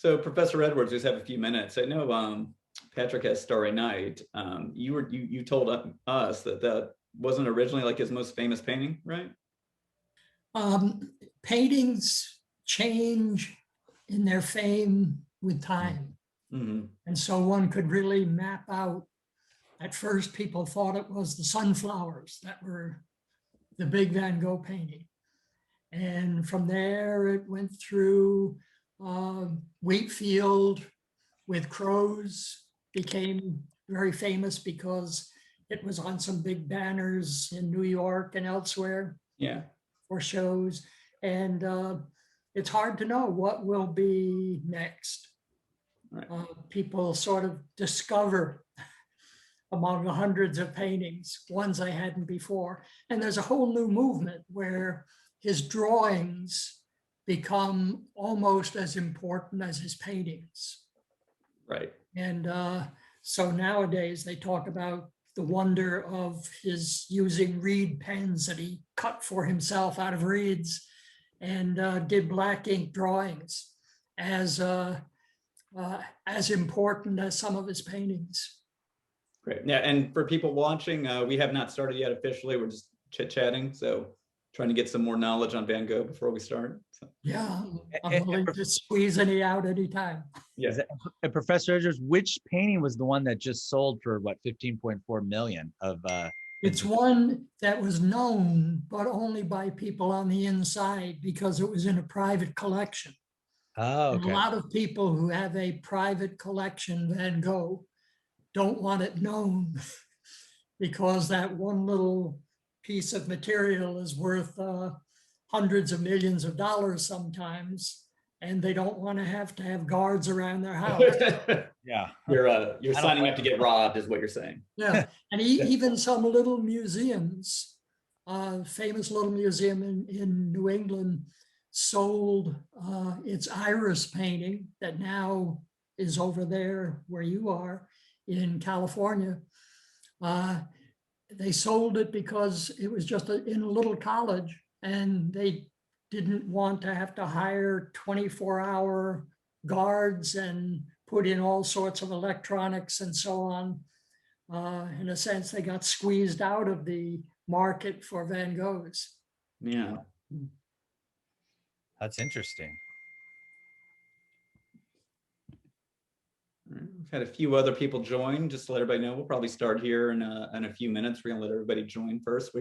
So Professor Edwards, just have a few minutes. I know Patrick has Starry Night. You told us that that wasn't originally like his most famous painting, right? Um, Paintings change in their fame with time. Mm-hmm. And so one could really map out. At first, people thought it was the sunflowers that were the big Van Gogh painting. And from there, it went through Wheatfield with crows, became very famous because it was on some big banners in New York and elsewhere Yeah. for shows. And it's hard to know what will be next. Right. People sort of discover among the hundreds of paintings, ones I hadn't before. And there's a whole new movement where his drawings become almost as important as his paintings. Right. And so nowadays they talk about the wonder of his using reed pens that he cut for himself out of reeds and did black ink drawings as important as some of his paintings. Great. Yeah, and for people watching, we have not started yet officially. We're just chit-chatting, so trying to get some more knowledge on Van Gogh before we start. So. Yeah, I'm willing to squeeze any out anytime. Yeah. And Professor Edwards, which painting was the one that just sold for what 15.4 million of It's one that was known, but only by people on the inside because it was in a private collection. Oh, And okay. a lot of people who have a private collection Van Gogh don't want it known because that one little piece of material is worth hundreds of millions of dollars sometimes, and they don't want to have guards around their house. Yeah. You're signing up to get robbed is what you're saying. Yeah, and even some little museums, famous little museum in New England sold its iris painting that now is over there where you are in California. They sold it because it was just in a little college and they didn't want to have to hire 24-hour guards and put in all sorts of electronics and so on. In a sense, they got squeezed out of the market for Van Goghs. Yeah. That's interesting. We've had a few other people join. Just to let everybody know, we'll probably start here in a few minutes. We're gonna let everybody join first.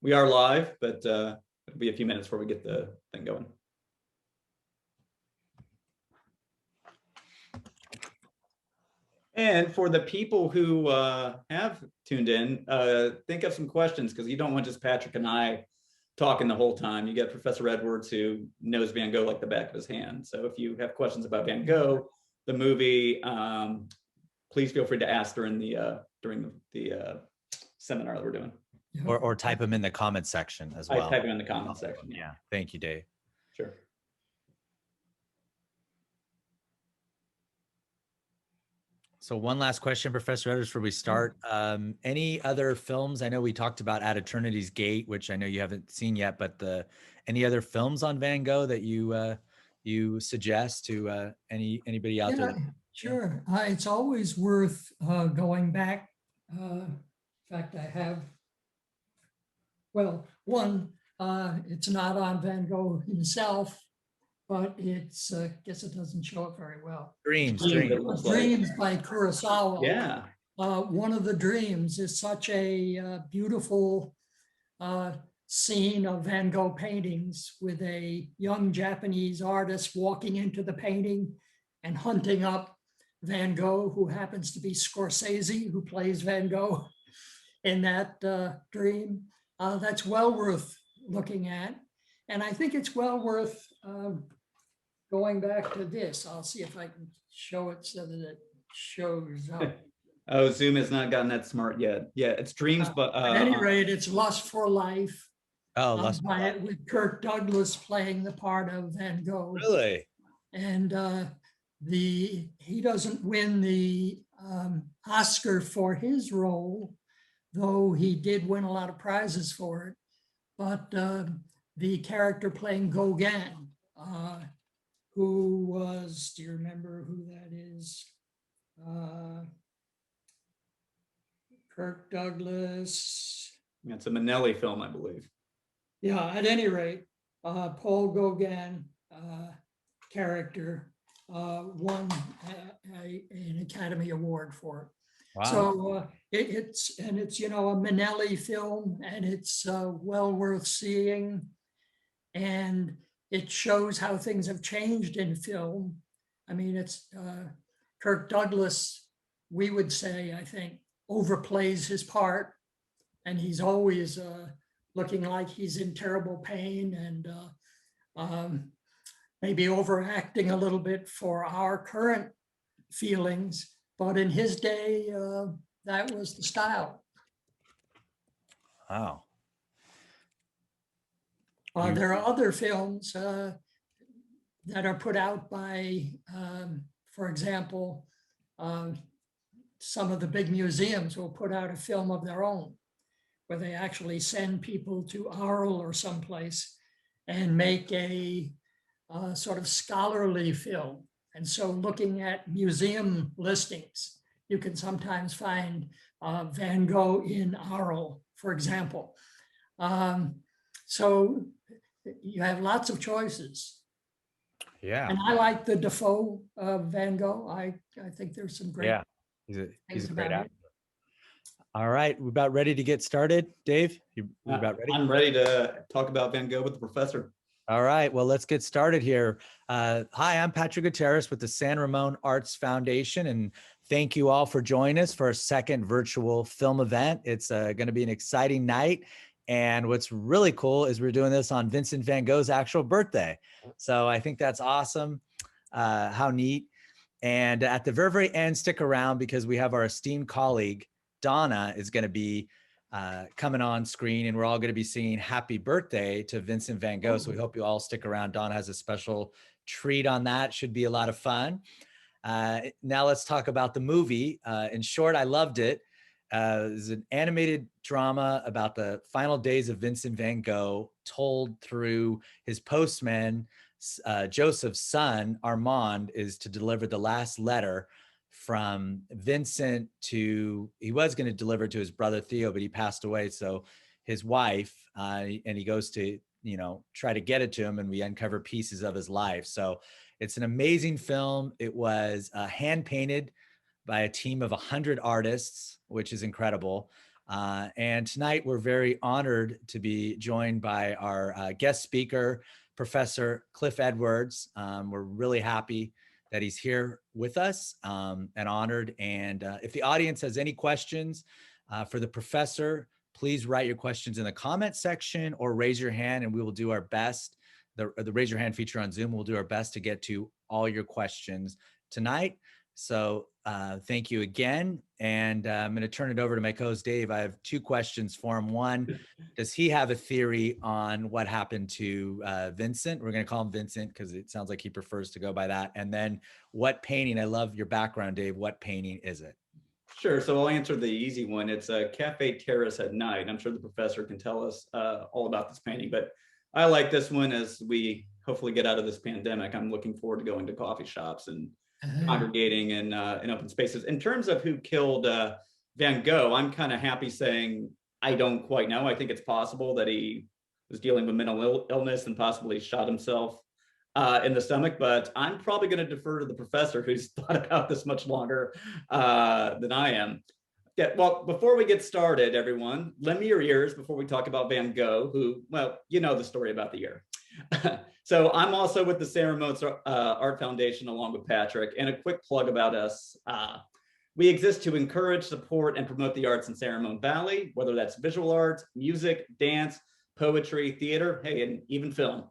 We are live, but it'll be a few minutes before we get the thing going. And for the people who have tuned in, think of some questions because you don't want just Patrick and I talking the whole time. You get Professor Edwards who knows Van Gogh like the back of his hand. So if you have questions about Van Gogh, the movie, please feel free to ask during the seminar that we're doing. Or type them in the comment section as well. Type them in the comment section. Yeah. Thank you, Dave. Sure. So one last question, Professor Edwards, before we start. Any other films? I know we talked about At Eternity's Gate, which I know you haven't seen yet, but any other films on Van Gogh that you suggest to anybody out there? Sure. It's always worth going back. In fact, I have, well, one, it's not on Van Gogh himself, but it's, I guess it doesn't show it very well. Dreams by Kurosawa. Yeah. One of the dreams is such a beautiful scene of Van Gogh paintings with a young Japanese artist walking into the painting and hunting up Van Gogh, who happens to be Scorsese, who plays Van Gogh in that dream. That's well worth looking at. And I think it's well worth going back to this. I'll see if I can show it so that it shows up. Oh, Zoom has not gotten that smart yet. Yeah, it's Dreams, but at any rate, it's Lust for Life. Oh, Lust for Life. With Kirk Douglas playing the part of Van Gogh. Really? And he doesn't win the Oscar for his role, though he did win a lot of prizes for it. But the character playing Gauguin, who was, do you remember who that is? Kirk Douglas. It's a Minnelli film, I believe. Yeah, at any rate, Paul Gauguin character won an Academy Award for it. Wow. So it's a Minnelli film, and it's well worth seeing, and it shows how things have changed in film. I mean, it's Kirk Douglas, we would say, I think, overplays his part, and he's always looking like he's in terrible pain and maybe overacting a little bit for our current feelings. But in his day, that was the style. Wow. There are other films that are put out by, for example, some of the big museums will put out a film of their own, where they actually send people to Arles or someplace and make a sort of scholarly film. And so looking at museum listings, you can sometimes find Van Gogh in Arles, for example. So you have lots of choices. Yeah. And I like the Defoe Van Gogh. I think there's some great He's a great about actor. it. All right, we're about ready to get started. Dave, you about ready? I'm ready to talk about Van Gogh with the professor. All right, well, let's get started here. Hi, I'm Patrick Gutierrez with the San Ramon Arts Foundation, and thank you all for joining us for our second virtual film event. It's going to be an exciting night, and what's really cool is we're doing this on Vincent van Gogh's actual birthday. So I think that's awesome. How neat. And at the very, very end, stick around because we have our esteemed colleague, Donna, is going to be coming on screen, and we're all going to be singing happy birthday to Vincent van Gogh. So we hope you all stick around. Donna has a special treat on that. Should be a lot of fun. Now let's talk about the movie. In short, I loved it. It's an animated drama about the final days of Vincent van Gogh, told through his postman. Joseph's son, Armand, is to deliver the last letter from Vincent to, he was going to deliver to his brother Theo, but he passed away. So his wife, and he goes to, try to get it to him, and we uncover pieces of his life. So it's an amazing film. It was hand painted by a team of 100 artists, which is incredible. And tonight we're very honored to be joined by our guest speaker, Professor Cliff Edwards. We're really happy that he's here with us and honored. And if the audience has any questions for the professor, please write your questions in the comment section or raise your hand, and we will do our best. The raise your hand feature on Zoom will do our best to get to all your questions tonight. So thank you again. And I'm going to turn it over to my co-host, Dave. I have two questions for him. One, does he have a theory on what happened to Vincent? We're going to call him Vincent because it sounds like he prefers to go by that. And then what painting, I love your background, Dave. What painting is it? Sure. So I'll answer the easy one. It's a Cafe Terrace at Night. I'm sure the professor can tell us all about this painting, but I like this one as we hopefully get out of this pandemic. I'm looking forward to going to coffee shops and congregating in open spaces. In terms of who killed Van Gogh, I'm kind of happy saying I don't quite know. I think it's possible that he was dealing with mental illness and possibly shot himself in the stomach, but I'm probably going to defer to the professor who's thought about this much longer than I am. Yeah, well, before we get started, everyone, lend me your ears before we talk about Van Gogh, who, well, you know the story about the year. So I'm also with the San Ramon Art Foundation along with Patrick, and a quick plug about us. We exist to encourage, support, and promote the arts in San Ramon Valley, whether that's visual arts, music, dance, poetry, theater, hey, and even film.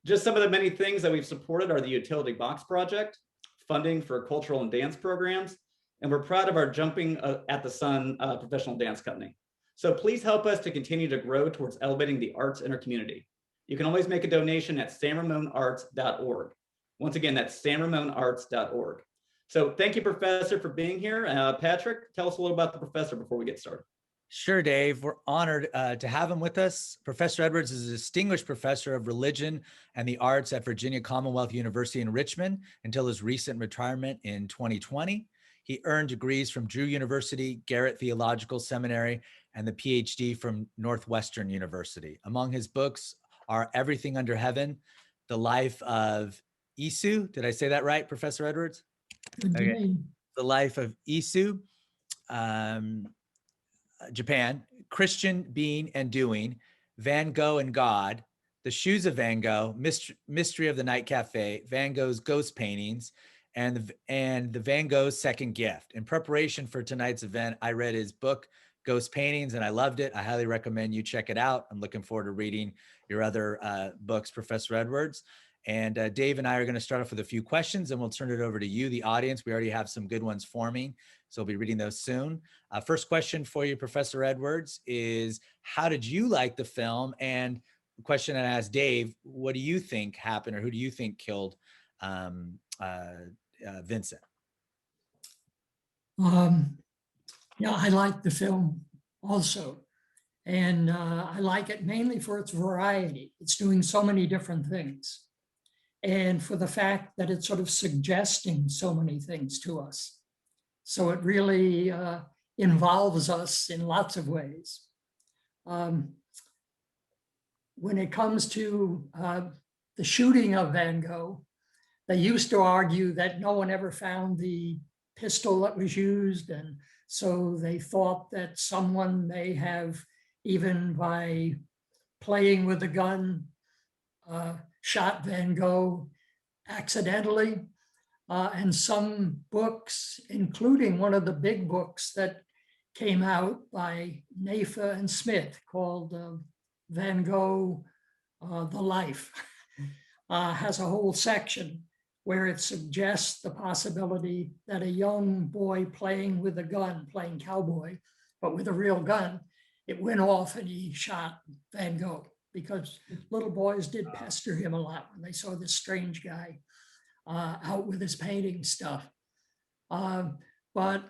Just some of the many things that we've supported are the Utility Box Project, funding for cultural and dance programs, and we're proud of our Jumping at the Sun professional dance company. So please help us to continue to grow towards elevating the arts in our community. You can always make a donation at sanramonarts.org. Once again, that's sanramonarts.org. So thank you, Professor, for being here. Patrick, tell us a little about the professor before we get started. Sure, Dave. We're honored to have him with us. Professor Edwards is a distinguished professor of religion and the arts at Virginia Commonwealth University in Richmond until his recent retirement in 2020. He earned degrees from Drew University, Garrett Theological Seminary, and the PhD from Northwestern University. Among his books are Everything Under Heaven, The Life of Isu. Did I say that right, Professor Edwards? Good to Okay. me. The Life of Isu. Japan, Christian Being and Doing, Van Gogh and God, The Shoes of Van Gogh, Mystery of the Night Cafe, Van Gogh's Ghost Paintings, and the Van Gogh's Second Gift. In preparation for tonight's event, I read his book, Ghost Paintings, and I loved it. I highly recommend you check it out. I'm looking forward to reading your other books, Professor Edwards. And Dave and I are going to start off with a few questions, and we'll turn it over to you, the audience. We already have some good ones forming, so we'll be reading those soon. First question for you, Professor Edwards, is how did you like the film? And the question I asked Dave, what do you think happened, or who do you think killed Vincent? Yeah, I like the film also. And I like it mainly for its variety. It's doing so many different things. And for the fact that it's sort of suggesting so many things to us. So it really involves us in lots of ways. When it comes to the shooting of Van Gogh, they used to argue that no one ever found the pistol that was used. And so they thought that someone may have, even by playing with the gun, shot Van Gogh accidentally. And some books, including one of the big books that came out by Nafa and Smith called Van Gogh, The Life, has a whole section where it suggests the possibility that a young boy playing with a gun, playing cowboy, but with a real gun, it went off and he shot Van Gogh, because little boys did pester him a lot when they saw this strange guy out with his painting stuff. But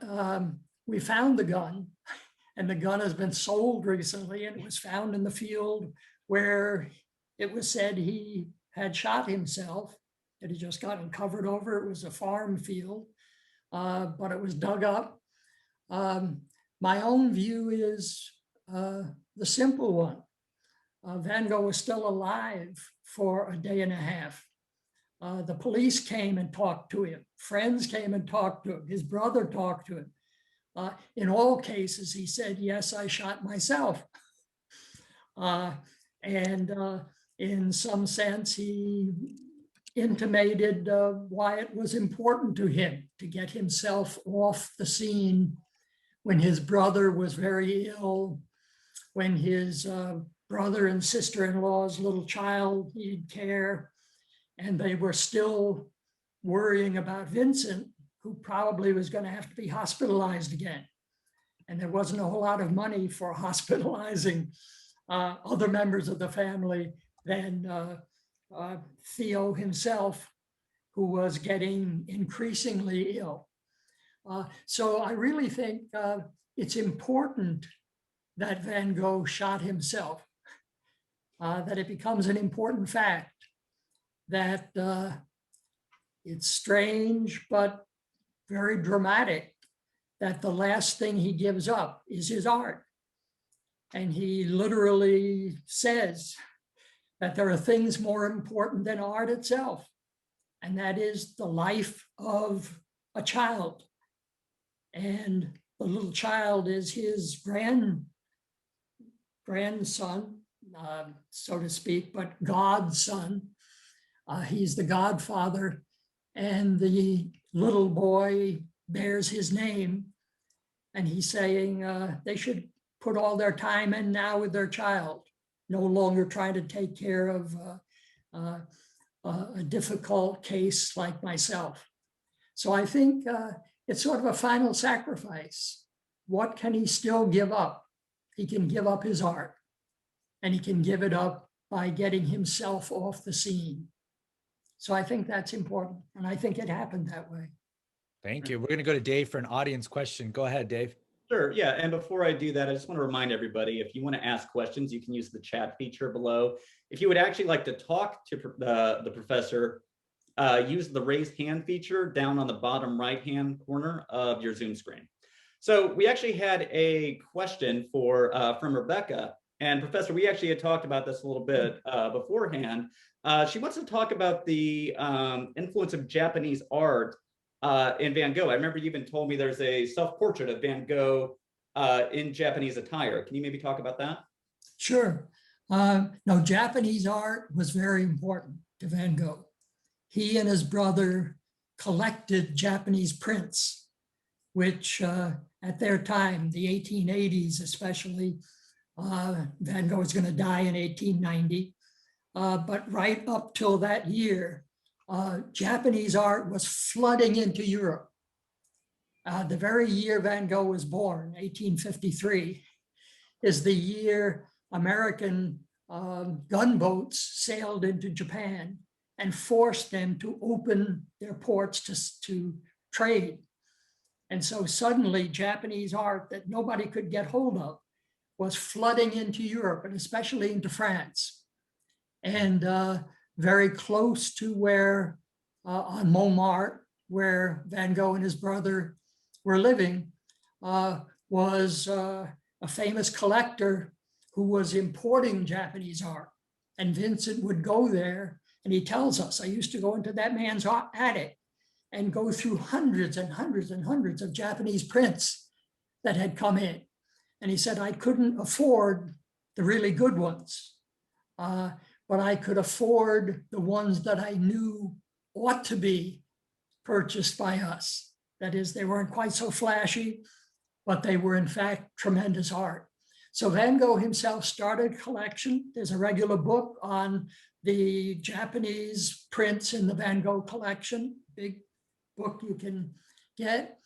we found the gun, and the gun has been sold recently, and it was found in the field where it was said he had shot himself. It had just gotten covered over. It was a farm field, but it was dug up. My own view is the simple one. Van Gogh was still alive for a day and a half. The police came and talked to him. Friends came and talked to him. His brother talked to him. In all cases, he said, yes, I shot myself. In some sense, he intimated why it was important to him to get himself off the scene when his brother was very ill, when his brother and sister-in-law's little child needed care, and they were still worrying about Vincent, who probably was going to have to be hospitalized again. And there wasn't a whole lot of money for hospitalizing other members of the family than Theo himself, who was getting increasingly ill. So I really think it's important that Van Gogh shot himself, that it becomes an important fact, that it's strange but very dramatic that the last thing he gives up is his art. And he literally says that there are things more important than art itself, and that is the life of a child. And the little child is his grandson, so to speak, but God's son. He's the godfather, and the little boy bears his name. And he's saying they should put all their time in now with their child, no longer trying to take care of a difficult case like myself. So I think it's sort of a final sacrifice. What can he still give up? He can give up his art, and he can give it up by getting himself off the scene. So I think that's important, and I think it happened that way. Thank you. We're going to go to Dave for an audience question. Go ahead, Dave. Sure. Yeah. And before I do that, I just want to remind everybody, if you want to ask questions, you can use the chat feature below. If you would actually like to talk to the professor, use the raised hand feature down on the bottom right-hand corner of your Zoom screen. So we actually had a question from Rebecca. And Professor, we actually had talked about this a little bit beforehand. She wants to talk about the influence of Japanese art in Van Gogh. I remember you even told me there's a self-portrait of Van Gogh in Japanese attire. Can you maybe talk about that? Sure. No, Japanese art was very important to Van Gogh. He and his brother collected Japanese prints, which at their time, the 1880s especially, Van Gogh was going to die in 1890. But right up till that year, Japanese art was flooding into Europe. The very year Van Gogh was born, 1853, is the year American gunboats sailed into Japan and forced them to open their ports to trade. And so suddenly Japanese art that nobody could get hold of was flooding into Europe, and especially into France. And very close to where, on Montmartre, where Van Gogh and his brother were living, was a famous collector who was importing Japanese art. And Vincent would go there, and he tells us, I used to go into that man's attic and go through hundreds and hundreds and hundreds of Japanese prints that had come in. And he said, I couldn't afford the really good ones, but I could afford the ones that I knew ought to be purchased by us. That is, they weren't quite so flashy, but they were in fact tremendous art. So Van Gogh himself started a collection. There's a regular book on the Japanese prints in the Van Gogh collection, big book you can get.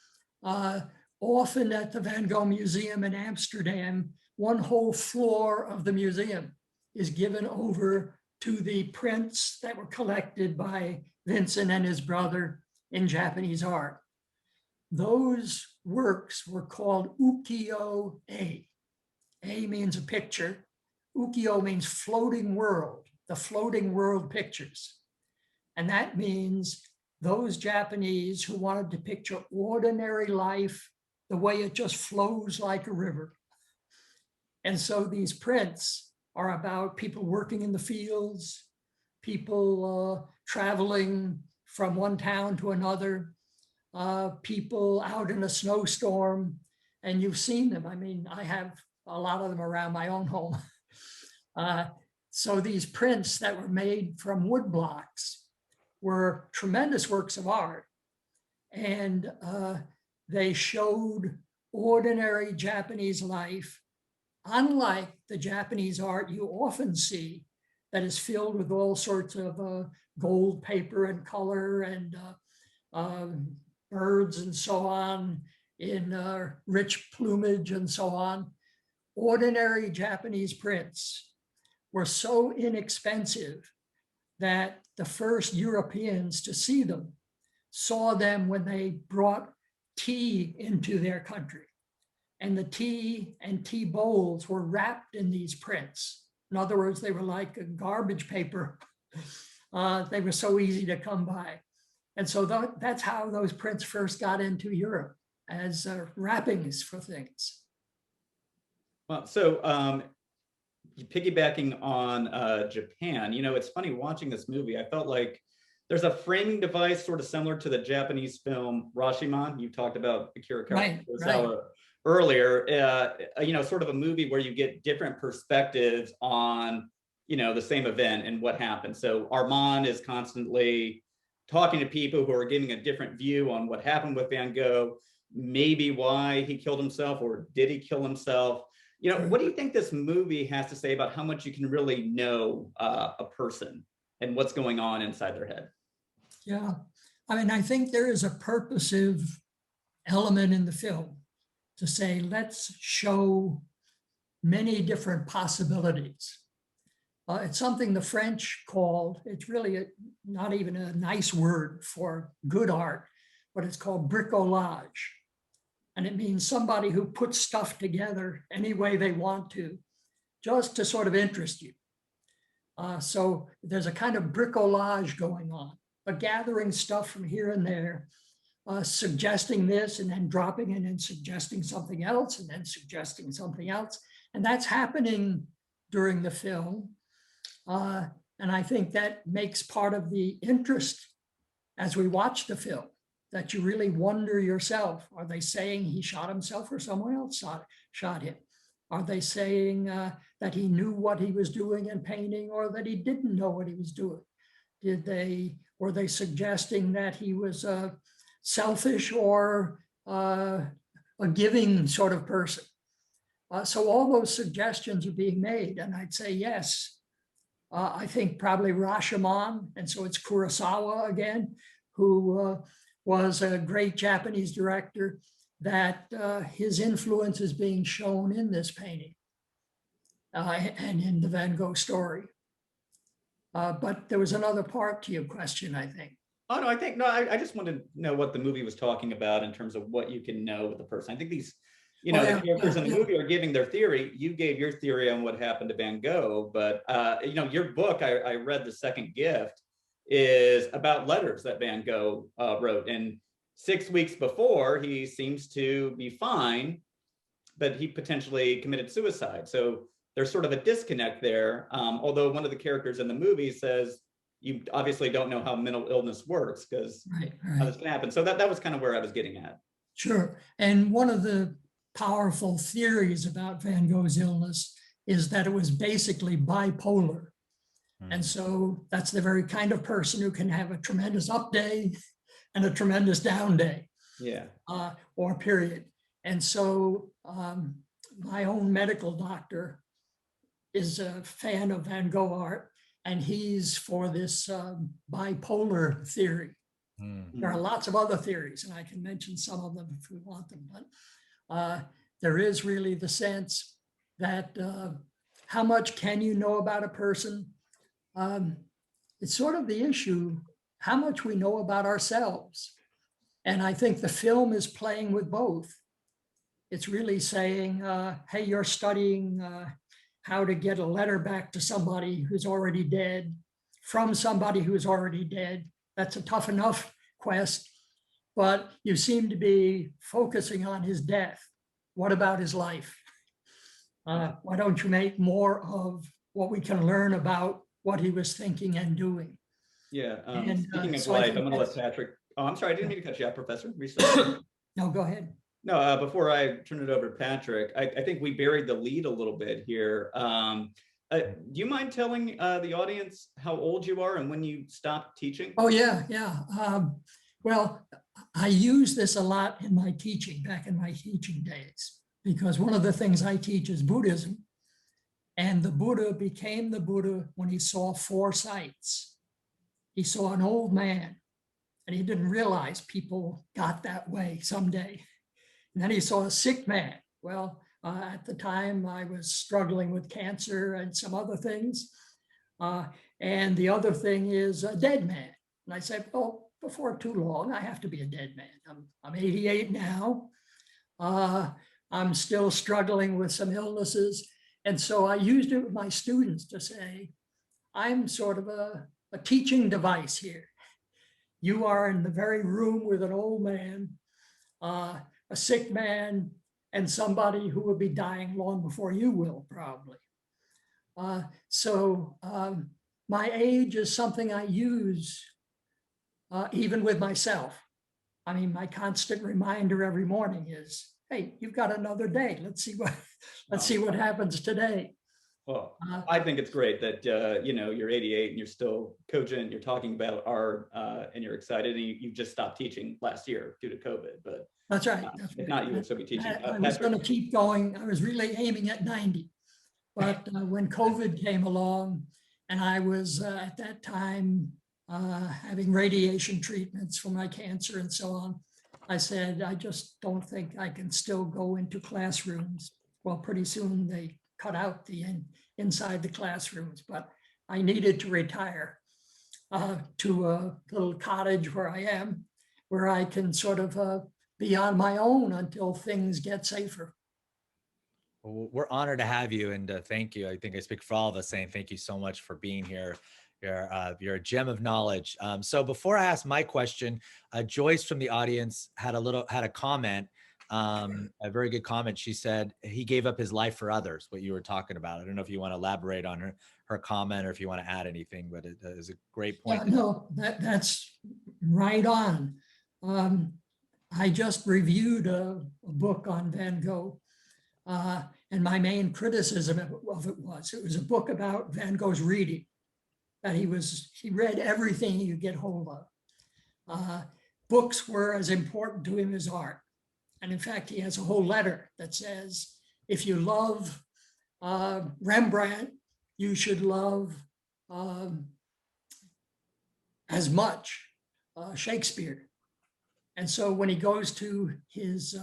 Often at the Van Gogh Museum in Amsterdam, one whole floor of the museum is given over to the prints that were collected by Vincent and his brother in Japanese art. Those works were called ukiyo-e. A means a picture. Ukiyo means floating world, the floating world pictures. And that means those Japanese who wanted to picture ordinary life the way it just flows like a river. And so these prints are about people working in the fields, people traveling from one town to another, people out in a snowstorm, and you've seen them. I mean, I have a lot of them around my own home. So these prints that were made from wood blocks were tremendous works of art. And they showed ordinary Japanese life, unlike the Japanese art you often see that is filled with all sorts of gold paper and color and birds and so on in rich plumage and so on. Ordinary Japanese prints were so inexpensive that the first Europeans to see them saw them when they brought tea into their country. And the tea and tea bowls were wrapped in these prints. In other words, they were like a garbage paper. They were so easy to come by. And so that's how those prints first got into Europe, as wrappings for things. Well, so piggybacking on Japan, you know, it's funny watching this movie. I felt like there's a framing device sort of similar to the Japanese film Rashomon. You talked about Akira Kurosawa earlier. You know, sort of a movie where you get different perspectives on, you know, the same event and what happened. So Armand is constantly talking to people who are giving a different view on what happened with Van Gogh, maybe why he killed himself, or did he kill himself? You know, what do you think this movie has to say about how much you can really know a person and what's going on inside their head? Yeah, I mean, I think there is a purposive element in the film to say, let's show many different possibilities. It's something the French called, it's really not even a nice word for good art, but it's called bricolage. And it means somebody who puts stuff together any way they want to, just to sort of interest you. So there's a kind of bricolage going on, but gathering stuff from here and there, suggesting this and then dropping it and suggesting something else and then suggesting something else. And that's happening during the film. And I think that makes part of the interest as we watch the film, that you really wonder yourself, are they saying he shot himself or someone else shot him? Are they saying that he knew what he was doing in painting or that he didn't know what he was doing? Were they suggesting that he was selfish or a giving sort of person? So all those suggestions are being made, and I'd say yes. I think probably Rashomon, and so it's Kurosawa again, who was a great Japanese director, that his influence is being shown in this painting and in the Van Gogh story. But there was another part to your question, I think. Oh, no, I just wanted to know what the movie was talking about in terms of what you can know with the person. I think these, the characters in the movie are giving their theory. You gave your theory on what happened to Van Gogh, but, your book, I read The Second Gift, is about letters that Van Gogh wrote. And 6 weeks before, he seems to be fine, but he potentially committed suicide. So there's sort of a disconnect there. Although one of the characters in the movie says, you obviously don't know how mental illness works because how this can happen. So that was kind of where I was getting at. Sure. And one of the powerful theories about Van Gogh's illness is that it was basically bipolar. And so that's the very kind of person who can have a tremendous up day and a tremendous down day. Yeah. Or period. And so my own medical doctor is a fan of Van Gogh art, and he's for this bipolar theory. There are lots of other theories, and I can mention some of them if we want them, but there is really the sense that how much can you know about a person? It's sort of the issue, how much we know about ourselves. And I think the film is playing with both. It's really saying, hey, you're studying how to get a letter back to somebody who's already dead, from somebody who's already dead. That's a tough enough quest, but you seem to be focusing on his death. What about his life? Why don't you make more of what we can learn about what he was thinking and doing? Yeah. And, speaking of so life, I'm going to let Patrick. Oh, I'm sorry. I didn't mean to cut you off, Professor. No, go ahead. No, before I turn it over to Patrick, I think we buried the lead a little bit here. Do you mind telling the audience how old you are and when you stopped teaching? Oh, yeah. Well, I use this a lot in my teaching, back in my teaching days, because one of the things I teach is Buddhism. And the Buddha became the Buddha when he saw 4 sights. He saw an old man, and he didn't realize people got that way someday. And then he saw a sick man. Well, at the time I was struggling with cancer and some other things. And the other thing is a dead man. And I said, well, before too long, I have to be a dead man. I'm 88 now. I'm still struggling with some illnesses. And so I used it with my students to say, I'm sort of a teaching device here. You are in the very room with an old man, a sick man, and somebody who will be dying long before you will, probably. So my age is something I use even with myself. I mean, my constant reminder every morning is, hey, you've got another day. Let's see what happens today. Well, I think it's great that you're 88 and you're still cogent. You're talking about art and you're excited. And you just stopped teaching last year due to COVID. But that's right. If not, you would still be teaching. I was going to keep going. I was really aiming at 90, but when COVID came along, and I was at that time having radiation treatments for my cancer and so on, I said, I just don't think I can still go into classrooms. Well, pretty soon they cut out the inside the classrooms, but I needed to retire to a little cottage where I am, where I can sort of be on my own until things get safer. Well, we're honored to have you, and thank you. I think I speak for all of us saying thank you so much for being here. You're a gem of knowledge. So before I ask my question, Joyce from the audience had a comment, a very good comment. She said he gave up his life for others. What you were talking about. I don't know if you want to elaborate on her comment or if you want to add anything, but it is a great point. Yeah, no, that's right on. I just reviewed a book on Van Gogh. And my main criticism of it was a book about Van Gogh's reading, that he read everything he could get hold of. Books were as important to him as art. And in fact, he has a whole letter that says, if you love Rembrandt, you should love as much Shakespeare. And so when he goes to his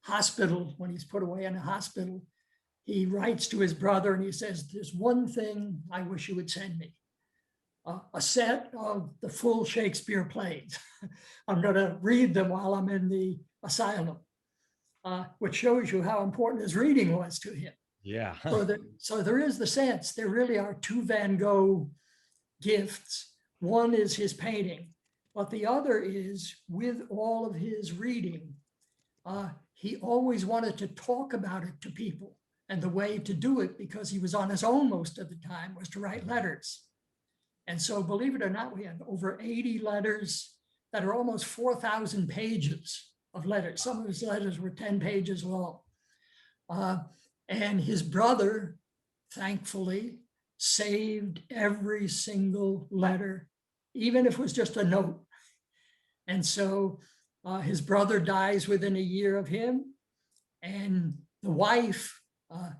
hospital, when he's put away in a hospital, he writes to his brother and he says, there's one thing I wish you would send me, a set of the full Shakespeare plays. I'm going to read them while I'm in the asylum, which shows you how important his reading was to him. Yeah. So there is the sense, there really are two Van Gogh gifts. One is his painting, but the other is with all of his reading. He always wanted to talk about it to people. And the way to do it, because he was on his own most of the time, was to write letters. And so, believe it or not, we have over 80 letters that are almost 4,000 pages of letters. Some of his letters were 10 pages long. And his brother, thankfully, saved every single letter, even if it was just a note. And so his brother dies within a year of him. And the wife,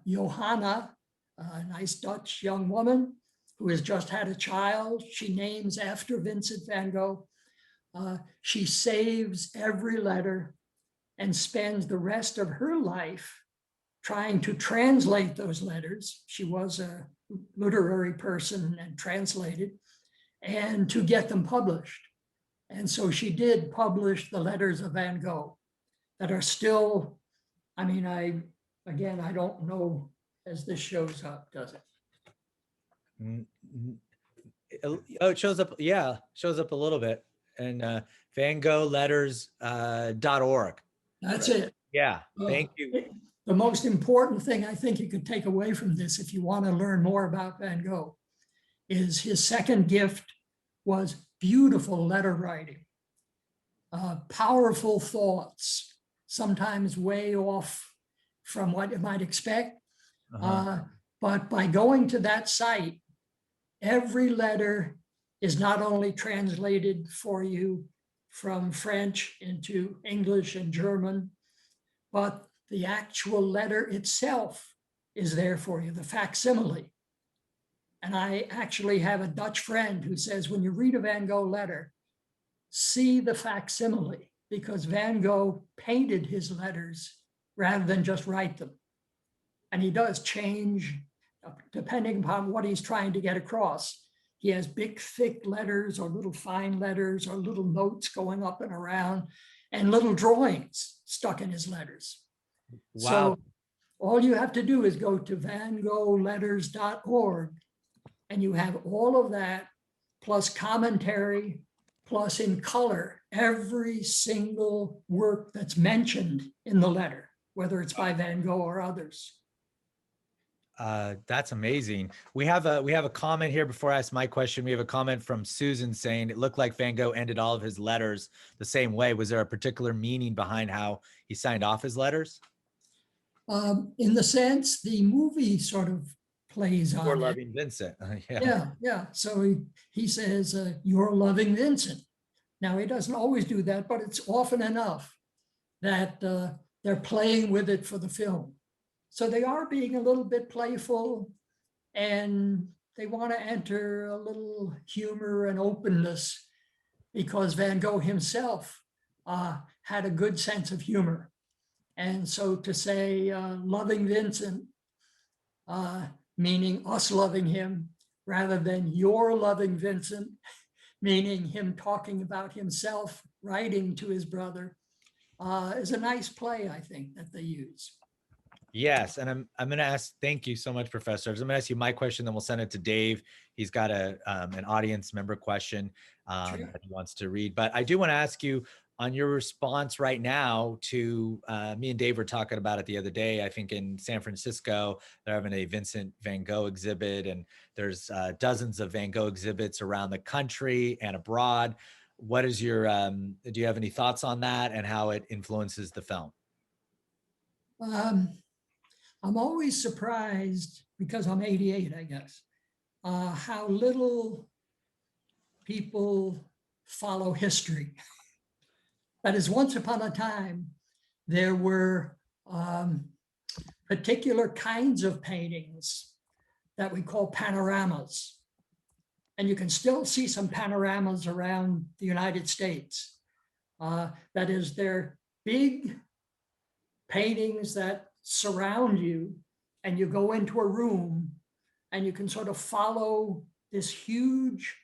Johanna, a nice Dutch young woman who has just had a child, she names after Vincent van Gogh. She saves every letter and spends the rest of her life trying to translate those letters. She was a literary person and translated, and to get them published. And so she did publish the letters of Van Gogh that are still, I mean, I don't know as this shows up, does it? Oh, it shows up. Yeah, shows up a little bit. And Van Gogh letters.org. That's it. Yeah, thank you. The most important thing I think you could take away from this, if you want to learn more about Van Gogh, is his second gift was beautiful letter writing, powerful thoughts, sometimes way off from what you might expect. But by going to that site, every letter is not only translated for you from French into English and German, but the actual letter itself is there for you, the facsimile. And I actually have a Dutch friend who says, when you read a Van Gogh letter, see the facsimile, because Van Gogh painted his letters rather than just write them. And he does change depending upon what he's trying to get across. He has big, thick letters or little fine letters or little notes going up and around and little drawings stuck in his letters. Wow. So all you have to do is go to vangoghletters.org and you have all of that plus commentary, plus in color, every single work that's mentioned in the letter, whether it's by Van Gogh or others. That's amazing. We have a comment here before I ask my question. We have a comment from Susan saying it looked like Van Gogh ended all of his letters the same way. Was there a particular meaning behind how he signed off his letters? In the sense, the movie sort of plays on You're it. loving Vincent. Yeah. So he says, you're loving Vincent. Now, he doesn't always do that, but it's often enough that they're playing with it for the film. So they are being a little bit playful, and they want to enter a little humor and openness, because Van Gogh himself had a good sense of humor. And so to say loving Vincent, meaning us loving him, rather than you're loving Vincent, meaning him talking about himself writing to his brother is a nice play, I think, that they use. Yes, and I'm going to ask. Thank you so much, Professor. I'm going to ask you my question, then we'll send it to Dave. He's got an audience member question Sure. that he wants to read. But I do want to ask you on your response right now to me and Dave were talking about it the other day. I think in San Francisco they're having a Vincent van Gogh exhibit, and there's dozens of Van Gogh exhibits around the country and abroad. What is your? Do you have any thoughts on that and how it influences the film? I'm always surprised, because I'm 88, I guess, how little people follow history. That is, once upon a time, there were particular kinds of paintings that we call panoramas. And you can still see some panoramas around the United States. That is, they're big paintings that surround you, and you go into a room and you can sort of follow this huge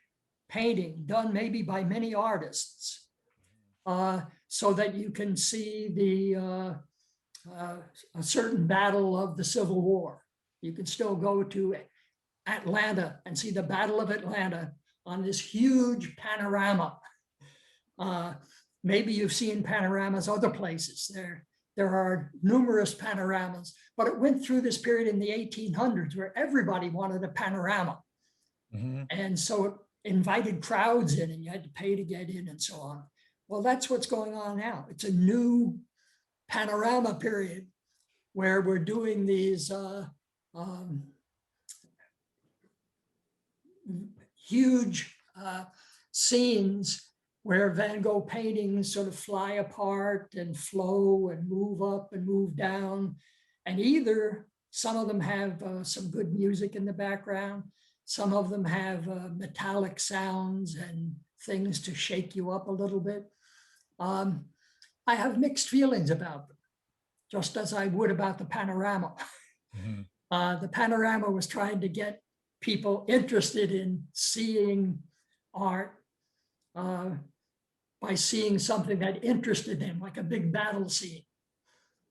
painting done maybe by many artists, so that you can see a certain battle of the Civil War. You can still go to Atlanta and see the Battle of Atlanta on this huge panorama. Maybe you've seen panoramas other places. There are numerous panoramas, but it went through this period in the 1800s where everybody wanted a panorama. Mm-hmm. And so it invited crowds in, and you had to pay to get in and so on. Well, that's what's going on now. It's a new panorama period where we're doing these huge scenes where Van Gogh paintings sort of fly apart and flow and move up and move down. And either some of them have some good music in the background, some of them have metallic sounds and things to shake you up a little bit. I have mixed feelings about them, just as I would about the panorama. Mm-hmm. The panorama was trying to get people interested in seeing art by seeing something that interested them, like a big battle scene,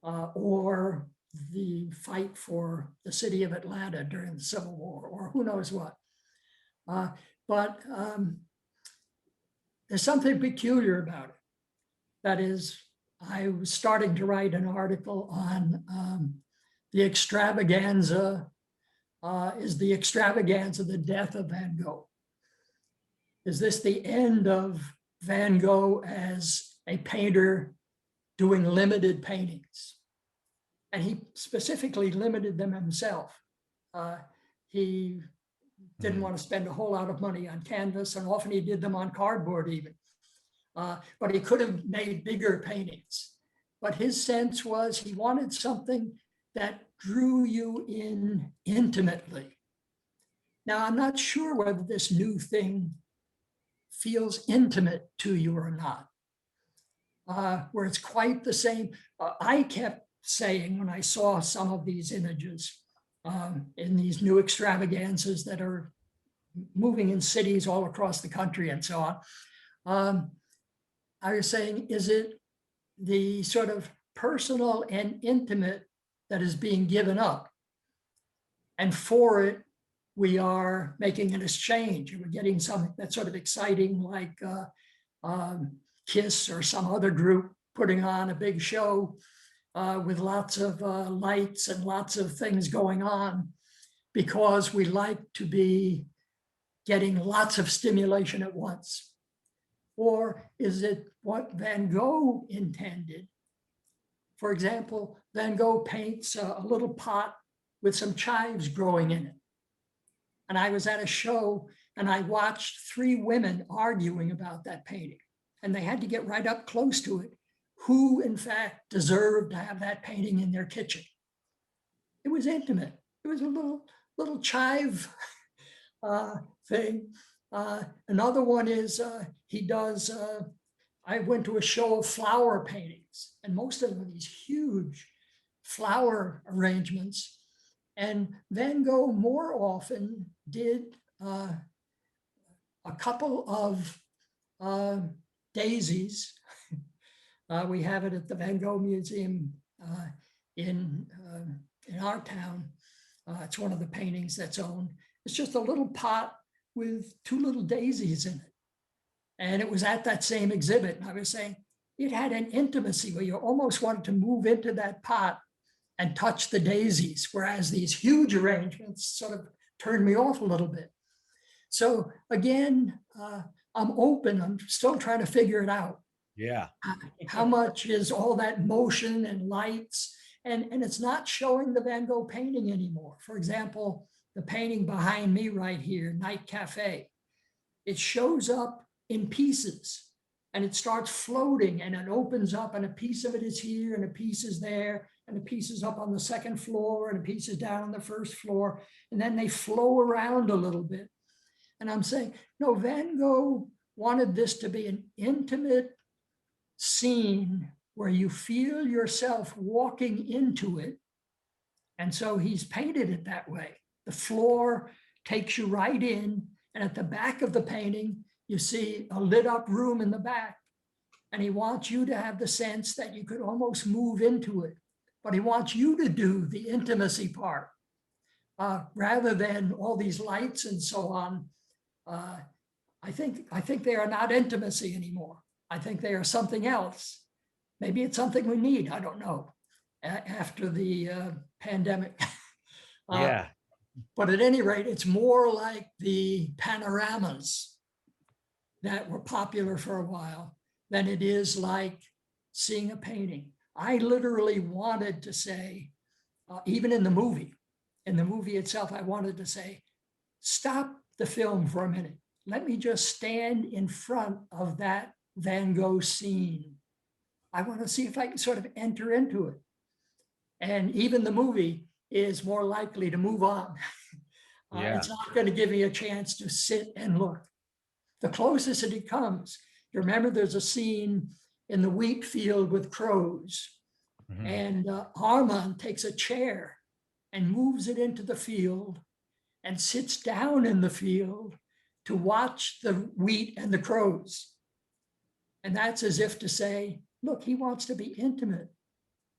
or the fight for the city of Atlanta during the Civil War, or who knows what. But there's something peculiar about it. That is, I was starting to write an article on the extravaganza. Is the extravaganza the death of Van Gogh? Is this the end of Van Gogh as a painter doing limited paintings? And he specifically limited them himself. He didn't want to spend a whole lot of money on canvas, and often he did them on cardboard even. But he could have made bigger paintings. But his sense was he wanted something that drew you in intimately. Now, I'm not sure whether this new thing feels intimate to you or not, where it's quite the same. I kept saying when I saw some of these images in these new extravaganzas that are moving in cities all across the country and so on, I was saying, is it the sort of personal and intimate that is being given up? And for it, we are making an exchange. We're getting something that's sort of exciting, like KISS or some other group putting on a big show with lots of lights and lots of things going on, because we like to be getting lots of stimulation at once. Or is it what Van Gogh intended? For example, Van Gogh paints a little pot with some chives growing in it. And I was at a show and I watched 3 women arguing about that painting. And they had to get right up close to it, who in fact deserved to have that painting in their kitchen. It was intimate. It was a little chive thing. Another one is he does, I went to a show of flower paintings, and most of them are these huge flower arrangements. And Van Gogh more often did a couple of daisies We have it at the Van Gogh Museum in our town. It's one of the paintings that's owned. It's just a little pot with two little daisies in it. And it was at that same exhibit. And I was saying, it had an intimacy where you almost wanted to move into that pot and touch the daisies, whereas these huge arrangements sort of turned me off a little bit. So again, I'm open. I'm still trying to figure it out. Yeah. How much is all that motion and lights? And it's not showing the Van Gogh painting anymore. For example, the painting behind me right here, Night Cafe, it shows up in pieces and it starts floating and it opens up and a piece of it is here and a piece is there and a piece is up on the second floor and a piece is down on the first floor. And then they flow around a little bit. And I'm saying, no, Van Gogh wanted this to be an intimate scene where you feel yourself walking into it. And so he's painted it that way. The floor takes you right in. And at the back of the painting, you see a lit up room in the back. And he wants you to have the sense that you could almost move into it. But he wants you to do the intimacy part rather than all these lights and so on. I think they are not intimacy anymore. I think they are something else. Maybe it's something we need. I don't know. After the pandemic. Yeah. But at any rate, it's more like the panoramas that were popular for a while than it is like seeing a painting. I literally wanted to say, even in the movie itself, I wanted to say, stop the film for a minute. Let me just stand in front of that Van Gogh scene. I want to see if I can sort of enter into it. And even the movie is more likely to move on. Yeah. It's not going to give me a chance to sit and look. The closest it comes, you remember there's a scene in the wheat field with crows. Mhm. And Ramon takes a chair and moves it into the field and sits down in the field to watch the wheat and the crows. And that's as if to say, look, he wants to be intimate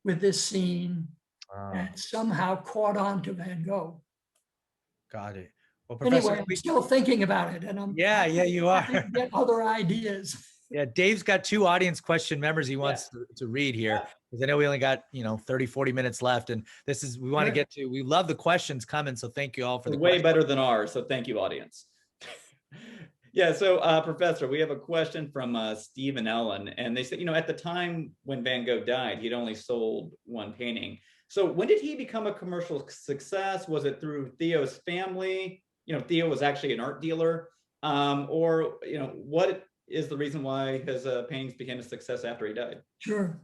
with this scene and somehow caught on to Van Gogh. Got it. Well, Professor, Anyway, I'm still thinking about it and I'm yeah, you are. happy to get other ideas. Yeah, Dave's got two audience question members he wants to read here, Yeah. because I know we only got 30, 40 minutes left, and we want to Good. get to, we love the questions coming, so thank you all for the Way questions. better than ours. So thank you, audience. Yeah, so Professor, we have a question from Steve and Ellen, and they said, at the time when Van Gogh died, he'd only sold one painting. So when did he become a commercial success? Was it through Theo's family? Theo was actually an art dealer, or what is the reason why his paintings became a success after he died? Sure.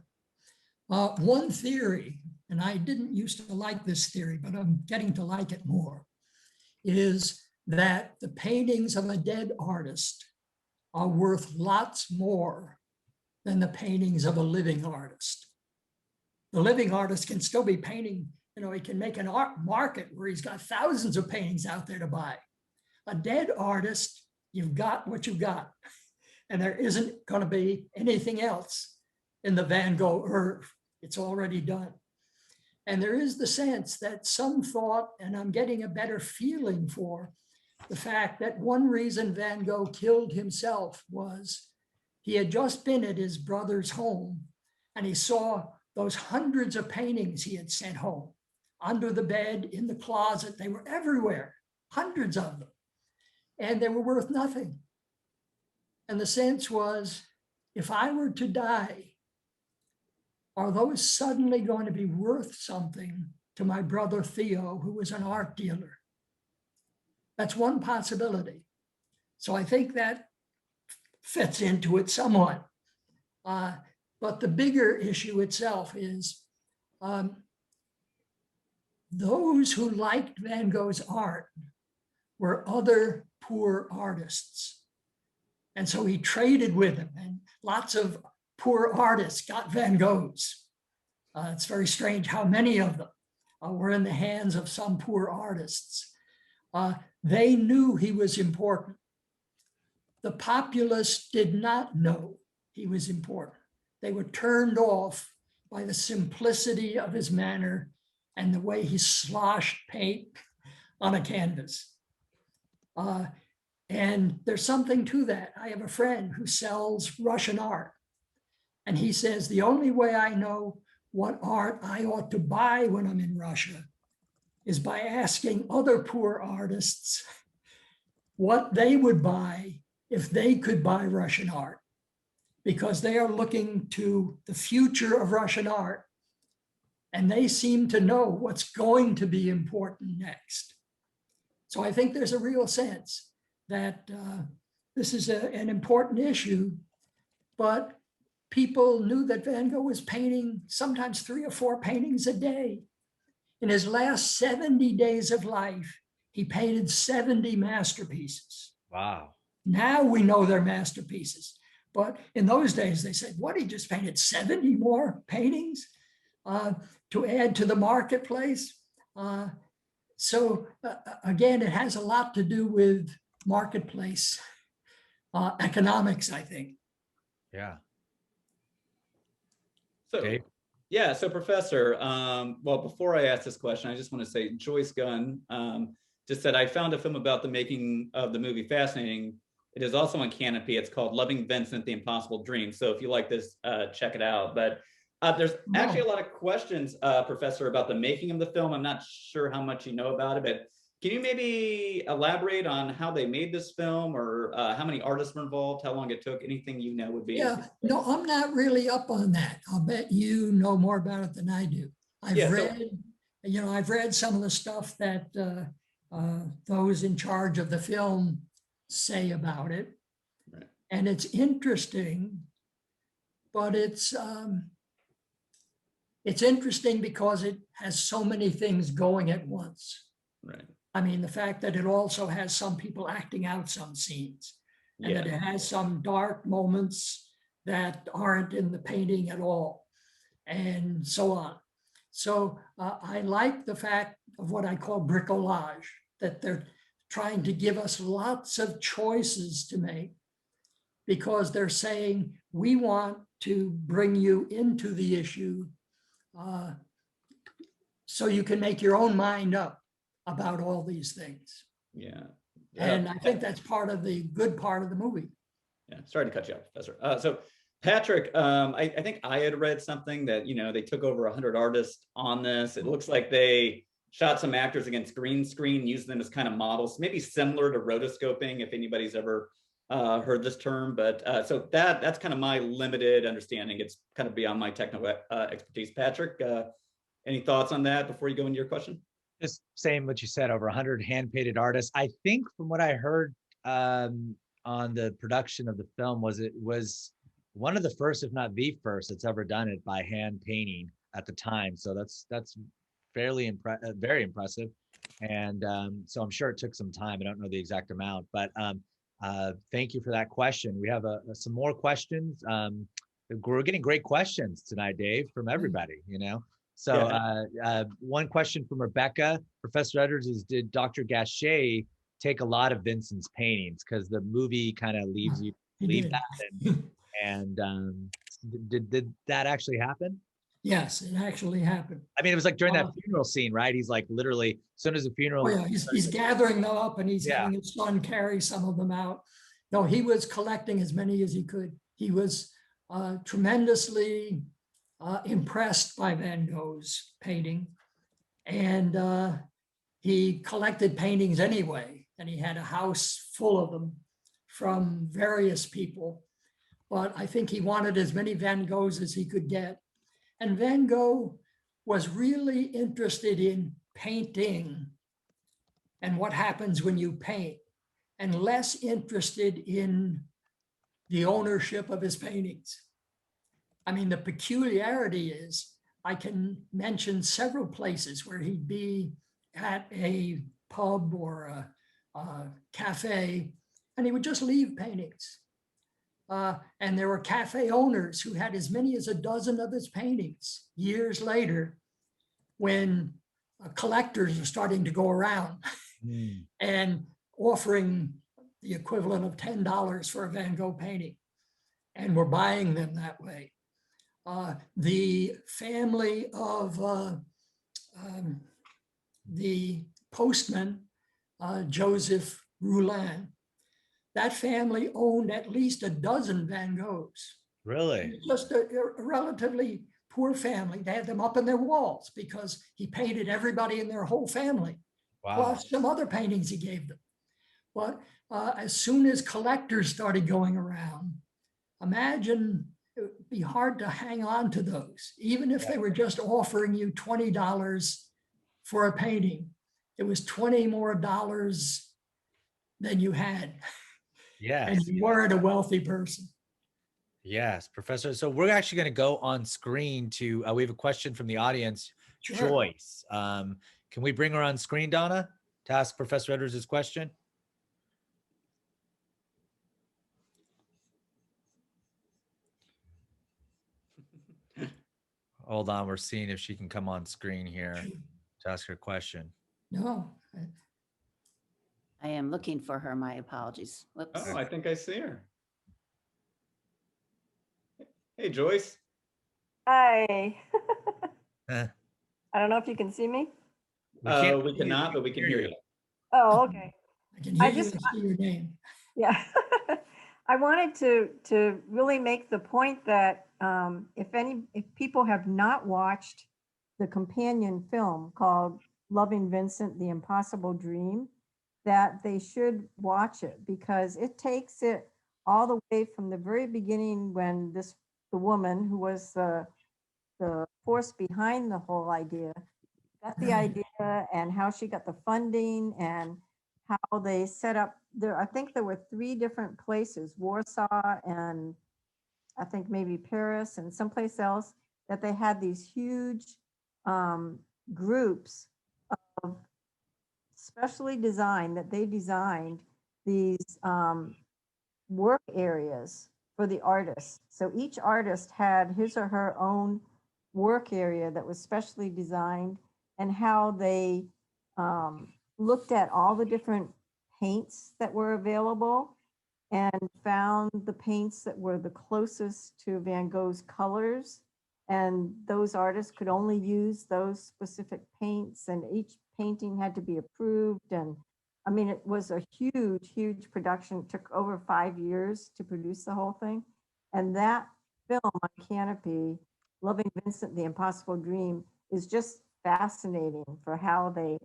One theory, and I didn't used to like this theory, but I'm getting to like it more, is that the paintings of a dead artist are worth lots more than the paintings of a living artist. The living artist can still be painting, he can make an art market where he's got thousands of paintings out there to buy. A dead artist, you've got what you've got, and there isn't going to be anything else in the Van Gogh earth. It's already done. And there is the sense that some thought, and I'm getting a better feeling for the fact that one reason Van Gogh killed himself was he had just been at his brother's home and he saw those hundreds of paintings he had sent home under the bed, in the closet. They were everywhere, hundreds of them, and they were worth nothing. And the sense was, if I were to die, are those suddenly going to be worth something to my brother Theo, who was an art dealer? That's one possibility. So I think that fits into it somewhat. But the bigger issue itself is those who liked Van Gogh's art were other poor artists. And so he traded with them, and lots of poor artists got Van Goghs. It's very strange how many of them were in the hands of some poor artists. They knew he was important. The populace did not know he was important. they were turned off by the simplicity of his manner and the way he sloshed paint on a canvas. And there's something to that. I have a friend who sells Russian art, and he says, the only way I know what art I ought to buy when I'm in Russia is by asking other poor artists what they would buy if they could buy Russian art, because they are looking to the future of Russian art, and they seem to know what's going to be important next. So I think there's a real sense that this is an important issue, but people knew that Van Gogh was painting sometimes 3 or 4 paintings a day. In his last 70 days of life, he painted 70 masterpieces. Wow. Now we know they're masterpieces. But in those days, they said, what, he just painted 70 more paintings to add to the marketplace? So again, it has a lot to do with marketplace economics, I think. Yeah. So, Dave? yeah, so Professor, well, before I ask this question, I just want to say Joyce Gunn just said, I found a film about the making of the movie fascinating. It is also on Canopy. It's called Loving Vincent, The Impossible Dream. So if you like this, check it out. But there's actually a lot of questions, Professor, about the making of the film. I'm not sure how much you know about it, but can you maybe elaborate on how they made this film, or how many artists were involved, how long it took, anything you know would be? Yeah, no, I'm not really up on that. I'll bet you know more about it than I do. I've read some of the stuff that those in charge of the film say about it. Right. And it's interesting, but it's interesting because it has so many things going at once. Right. I mean, the fact that it also has some people acting out some scenes, and that it has some dark moments that aren't in the painting at all, and so on. So I like the fact of what I call bricolage, that they're trying to give us lots of choices to make, because they're saying, we want to bring you into the issue so you can make your own mind up about all these things. Yeah. And I think that's part of the good part of the movie. Yeah, sorry to cut you off, Professor. So Patrick, I think I had read something that, they took over 100 artists on this. It looks like they shot some actors against green screen, used them as kind of models, maybe similar to rotoscoping, if anybody's ever heard this term. But so that's kind of my limited understanding. It's kind of beyond my technical expertise. Patrick, any thoughts on that before you go into your question? Just saying what you said, over 100 hand-painted artists. I think from what I heard on the production of the film, it was one of the first, if not the first, that's ever done it by hand painting at the time. So that's fairly very impressive. And so I'm sure it took some time. I don't know the exact amount, but thank you for that question. We have some more questions. We're getting great questions tonight, Dave, from everybody, So one question from Rebecca, Professor Edwards, is, did Dr. Gashay take a lot of Vincent's paintings? Because the movie kind of leaves you believe that. And did that actually happen? Yes, it actually happened. I mean, it was like during that funeral scene, right? He's like literally, as soon as the funeral. Oh yeah, he's gathering them up, and he's having his son carry some of them out. No, he was collecting as many as he could. He was tremendously impressed by Van Gogh's painting, and he collected paintings anyway, and he had a house full of them from various people. But I think he wanted as many Van Goghs as he could get. And Van Gogh was really interested in painting and what happens when you paint, and less interested in the ownership of his paintings. I mean, the peculiarity is, I can mention several places where he'd be at a pub or a cafe, and he would just leave paintings. And there were cafe owners who had as many as a dozen of his paintings years later, when collectors are starting to go around and offering the equivalent of $10 for a Van Gogh painting, and we're buying them that way. The family of the postman, Joseph Roulin, that family owned at least a dozen Van Goghs. Really? Just a relatively poor family. They had them up in their walls because he painted everybody in their whole family, Wow. plus some other paintings he gave them. But as soon as collectors started going around, imagine it would be hard to hang on to those, even if they were just offering you $20 for a painting. It was $20 more than you had, Yes. and you weren't a wealthy person. Yes, Professor. So we're actually going to go on screen to, we have a question from the audience, Sure. Joyce. Can we bring her on screen, Donna, to ask Professor Edwards his question? Hold on, we're seeing if she can come on screen here to ask her question. No. I am looking for her. My apologies. Whoops. Oh, I think I see her. Hey, Joyce. Hi. Eh, I don't know if you can see me. We cannot, but we can hear you. Oh, okay. I can hear I you just- and see your name. Yeah. I wanted to really make the point that if people have not watched the companion film called Loving Vincent, The Impossible Dream, that they should watch it because it takes it all the way from the very beginning when the woman who was the force behind the whole idea got the idea and how she got the funding and how they set up there. I think there were 3 different places, Warsaw and I think maybe Paris and someplace else, that they had these huge groups of specially designed, that they designed these work areas for the artists. So each artist had his or her own work area that was specially designed, and how they looked at all the different paints that were available and found the paints that were the closest to Van Gogh's colors. And those artists could only use those specific paints, and each painting had to be approved. And I mean, it was a huge, huge production. It took over 5 years to produce the whole thing. And that film on Canopy, Loving Vincent, The Impossible Dream, is just fascinating for how they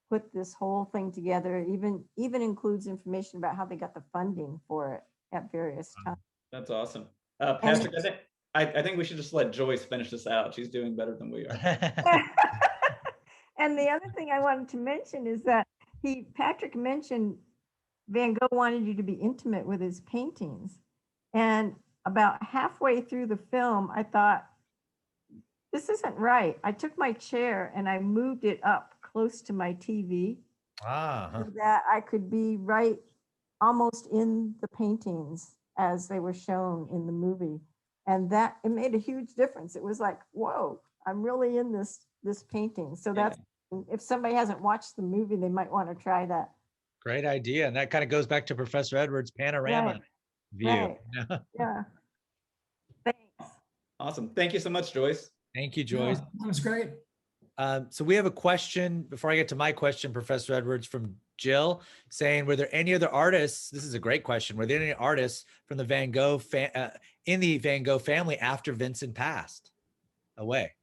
put this whole thing together. Even includes information about how they got the funding for it at various times. That's awesome. Patrick, I think we should just let Joyce finish this out. She's doing better than we are. And the other thing I wanted to mention is that Patrick mentioned Van Gogh wanted you to be intimate with his paintings. And about halfway through the film, I thought, this isn't right. I took my chair and I moved it up close to my TV so that I could be right almost in the paintings as they were shown in the movie. And that, it made a huge difference. It was like, whoa, I'm really in this painting. So that's, if somebody hasn't watched the movie, they might want to try that. Great idea. And that kind of goes back to Professor Edwards' panorama view. Right. Yeah. Thanks. Awesome. Thank you so much, Joyce. Thank you, Joyce. Yeah, that was great. So we have a question before I get to my question, Professor Edwards, from Jill, saying, were there any other artists? This is a great question. Were there any artists from the Van Gogh in the Van Gogh family after Vincent passed away?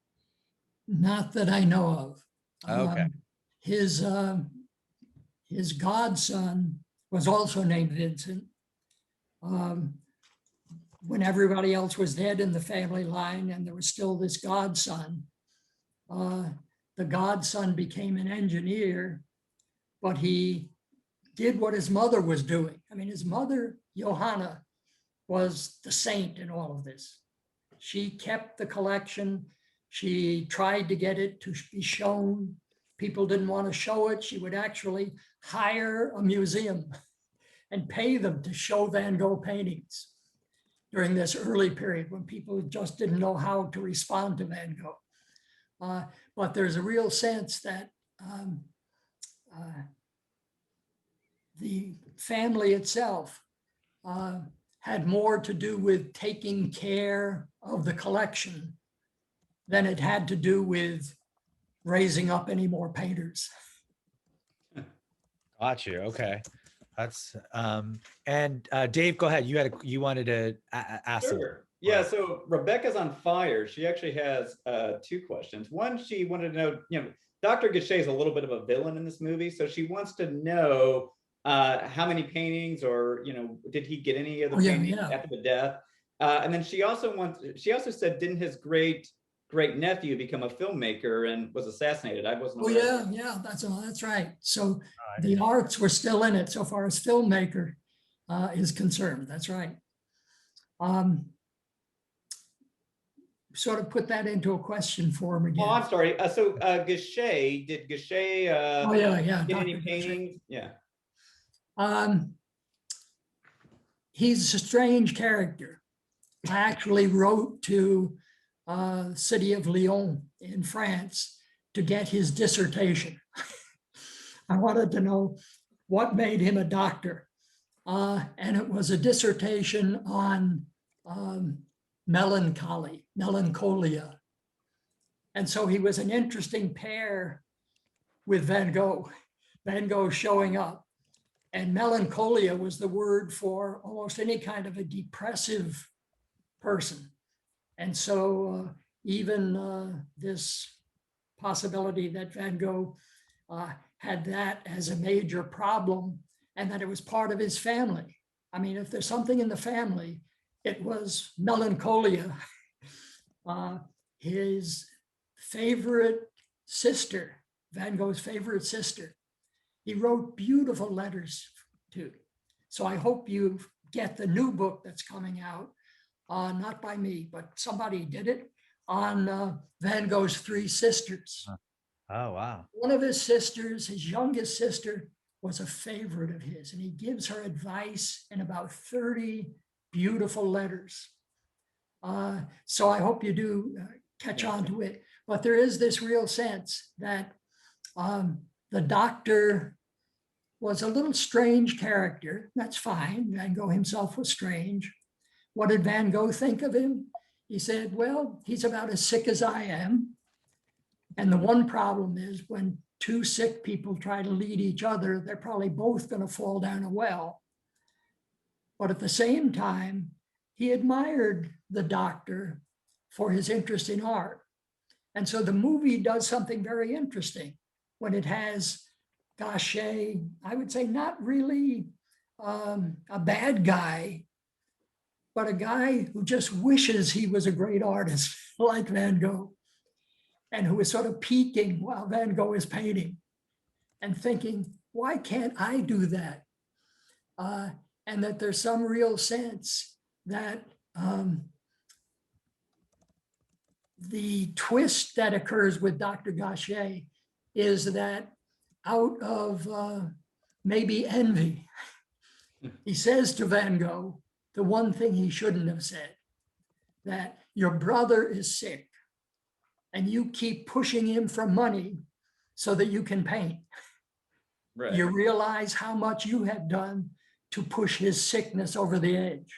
Not that I know of. Okay. His godson was also named Vincent. When everybody else was dead in the family line and there was still this godson, the godson became an engineer, but he did what his mother was doing. I mean, his mother, Johanna, was the saint in all of this. She kept the collection. She tried to get it to be shown. People didn't want to show it. She would actually hire a museum and pay them to show Van Gogh paintings during this early period when people just didn't know how to respond to Van Gogh. But there's a real sense that the family itself had more to do with taking care of the collection than it had to do with raising up any more painters. Got you. Okay. That's and Dave, go ahead. You wanted to ask something. Sure. Yeah, so Rebecca's on fire. She actually has two questions. One, she wanted to know, Dr. Gashay is a little bit of a villain in this movie, so she wants to know how many paintings, or did he get any of the paintings after the death? And then she also said, didn't his great nephew become a filmmaker and was assassinated? I wasn't aware. Yeah, that's right. So the arts were still in it so far as filmmaker is concerned. That's right. Sort of put that into a question form again. Oh, I'm sorry. So Gashay, did Gashay get any paintings? Yeah. He's a strange character. I actually wrote to city of Lyon in France to get his dissertation. I wanted to know what made him a doctor. And it was a dissertation on melancholia. And so he was an interesting pair with Van Gogh. Van Gogh showing up. And melancholia was the word for almost any kind of a depressive person. And so even this possibility that Van Gogh had that as a major problem and that it was part of his family. I mean, if there's something in the family, it was melancholia. His favorite sister, Van Gogh's favorite sister, he wrote beautiful letters to. So I hope you get the new book that's coming out, not by me, but somebody did it, on Van Gogh's three sisters. Oh, wow. One of his sisters, his youngest sister, was a favorite of his, and he gives her advice in about 30 beautiful letters. So I hope you do catch on to it. But there is this real sense that the doctor was a little strange character. That's fine. Van Gogh himself was strange. What did Van Gogh think of him? He said, well, he's about as sick as I am. And the one problem is when two sick people try to lead each other, they're probably both going to fall down a well. But at the same time, he admired the doctor for his interest in art. And so the movie does something very interesting when it has Gashay, I would say not really a bad guy, but a guy who just wishes he was a great artist like Van Gogh, and who is sort of peeking while Van Gogh is painting and thinking, why can't I do that? And that there's some real sense that the twist that occurs with Dr. Gashay is that out of maybe envy, he says to Van Gogh the one thing he shouldn't have said, that your brother is sick and you keep pushing him for money so that you can paint. Right. You realize how much you have done to push his sickness over the edge.